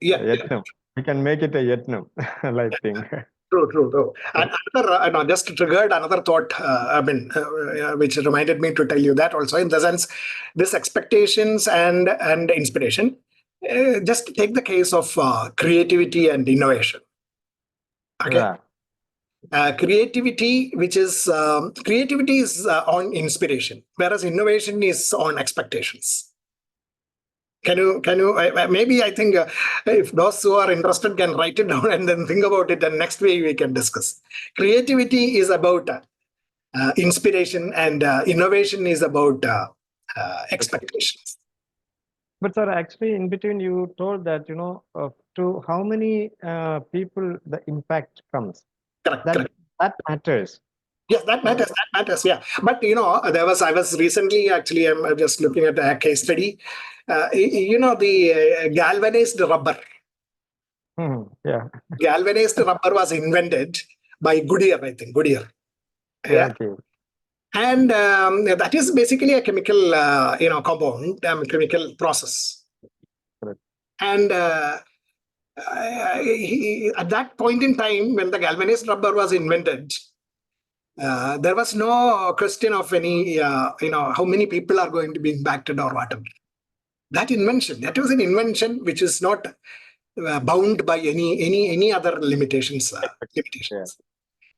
Yetnam. We can make it a yetnam like thing. True. And another, just triggered another thought, which reminded me to tell you that also, in the sense, this expectations and inspiration. Just take the case of creativity and innovation. Okay. Yeah. Creativity is on inspiration, whereas innovation is on expectations. Can you maybe I think if those who are interested can write it down and then think about it, and next week we can discuss. Creativity is about inspiration, and innovation is about expectations. But sir, actually in between you told that, to how many people the impact comes. Correct. That matters. Yes, that matters. Yeah. But I was recently, actually, I'm just looking at a case study. The galvanized rubber. Yeah. Galvanized rubber was invented by Goodyear, I think. Goodyear. Yeah. Okay. And that is basically a chemical, compound, chemical process. Correct. And at that point in time, when the galvanized rubber was invented, there was no question of any, how many people are going to be impacted or whatever. That was an invention which is not bound by any other limitations. Yeah.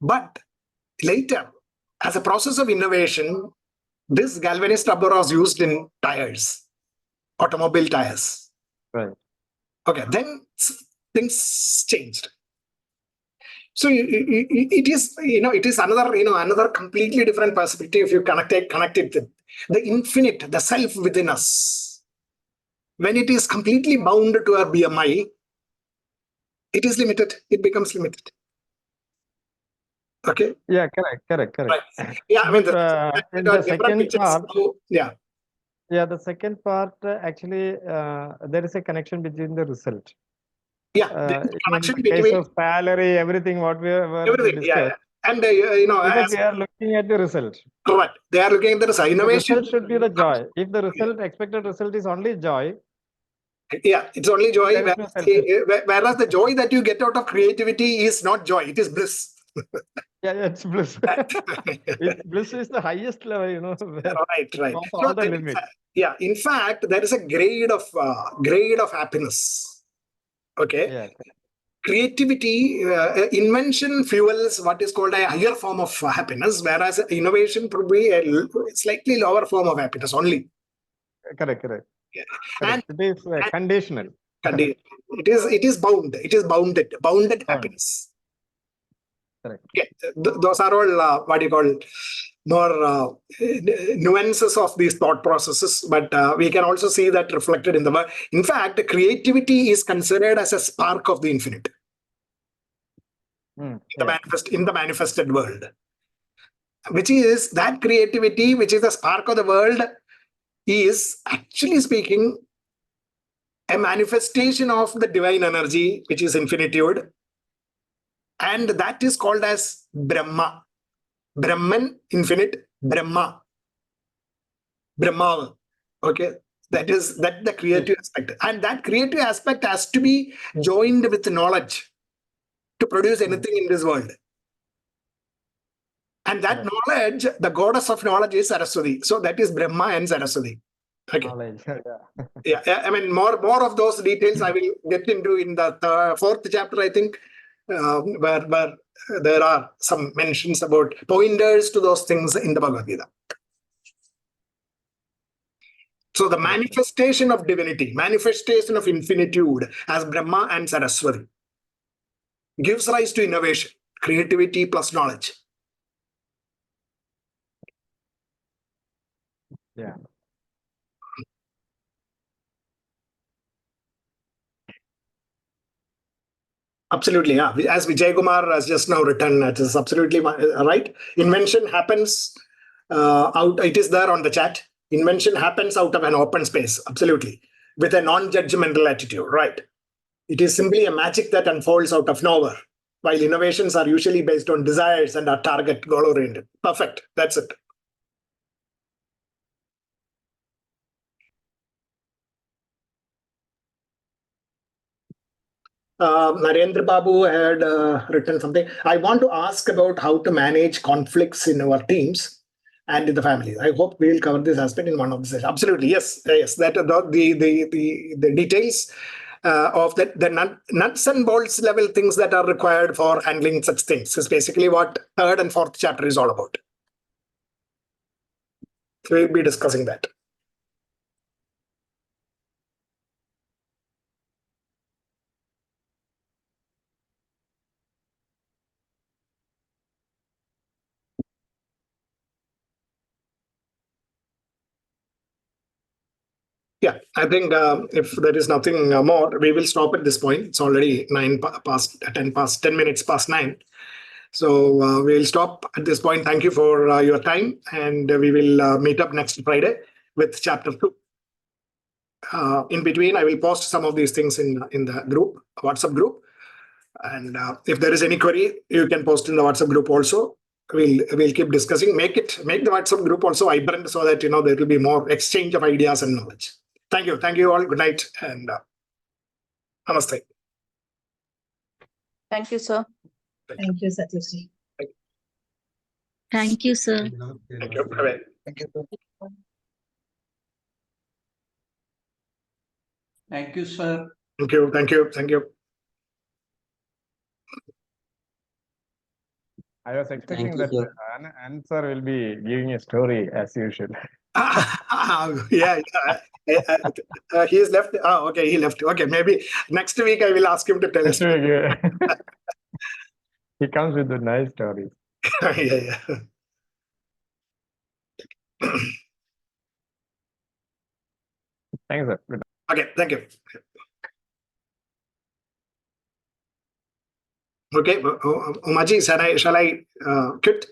But later, as a process of innovation, this galvanized rubber was used in tires, automobile tires. Right. Okay, then things changed. So it is another completely different perspective if you connect it with the infinite, the self within us. When it is completely bound to our BMI, it is limited. It becomes limited. Okay. Yeah. Correct. Right. Yeah. I mean, in the second part. Yeah. Yeah. The second part actually there is a connection between the result. Yeah. The connection in the case of salary, everything what we were discussed. Yeah. And because they are looking at the result. Correct. They are looking at the result. Innovation. The result should be the joy. If the expected result is only joy. Yeah, it's only joy. Whereas the joy that you get out of creativity is not joy; it is bliss. Yeah, it's bliss. Bliss is the highest level, Right. All the limit. Yeah. In fact, there is a grade of happiness. Okay. Yeah. Creativity, invention fuels what is called a higher form of happiness, whereas innovation probably a slightly lower form of happiness only. Correct. Yeah. And it is conditional. It is bound. It is bounded happiness. Correct. Okay. Those are all what you call nuances of these thought processes, but we can also see that reflected in the work. In fact, creativity is considered as a spark of the infinite in the manifested world, which is that creativity, which is the spark of the world, is actually speaking a manifestation of the divine energy, which is infinitude, and that is called as Brahma. Brahman, infinite, Brahma. Okay, that the creative aspect, and that creative aspect has to be joined with knowledge to produce anything in this world. And that knowledge, the goddess of knowledge is Saraswati. So that is Brahma and Saraswati. Okay. Knowledge. Yeah, I mean, more of those details I will get into in the fourth chapter, I think, where there are some mentions about pointers to those things in the Bhagavad-Gita. So the manifestation of divinity, manifestation of infinitude as Brahma and Saraswati gives rise to innovation, creativity plus knowledge. Yeah. Absolutely, yeah. As Vijay Kumar has just now written, it is absolutely right. Invention happens out. It is there on the chat. Invention happens out of an open space, absolutely, with a non-judgmental attitude, right? It is simply a magic that unfolds out of nowhere, while innovations are usually based on desires and are target goal-oriented. Perfect, that's it. Narendra Babu had written something. I want to ask about how to manage conflicts in our teams and in the family. I hope we will cover this aspect in one of the sessions. Absolutely, yes. That the details of the nuts and bolts level things that are required for handling such things is basically what third and fourth chapter is all about. So we'll be discussing that. Yeah, I think if there is nothing more, we will stop at this point. It's already 10 minutes past 9. So we'll stop at this point. Thank you for your time, and we will meet up next Friday with chapter 2. In between, I will post some of these things in the group, WhatsApp group. And if there is any query, you can post in the WhatsApp group also. We'll keep discussing. Make the WhatsApp group also vibrant so that there will be more exchange of ideas and knowledge. Thank you all. Good night and namaste. Thank you, sir. Thank you, Satyajit. Thank you, sir. Thank you. Bye-bye. Thank you. Thank you, sir. Thank you. I was expecting that answer will be giving a story as usual. Yeah. He is left. Okay, he left. Okay, maybe next week I will ask him to tell us. He comes with a nice story. Yeah. Thanks, sir. Good. Okay, thank you. Okay, Umaji, shall I quit?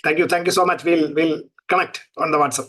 Thank you so much. We'll connect on the WhatsApp.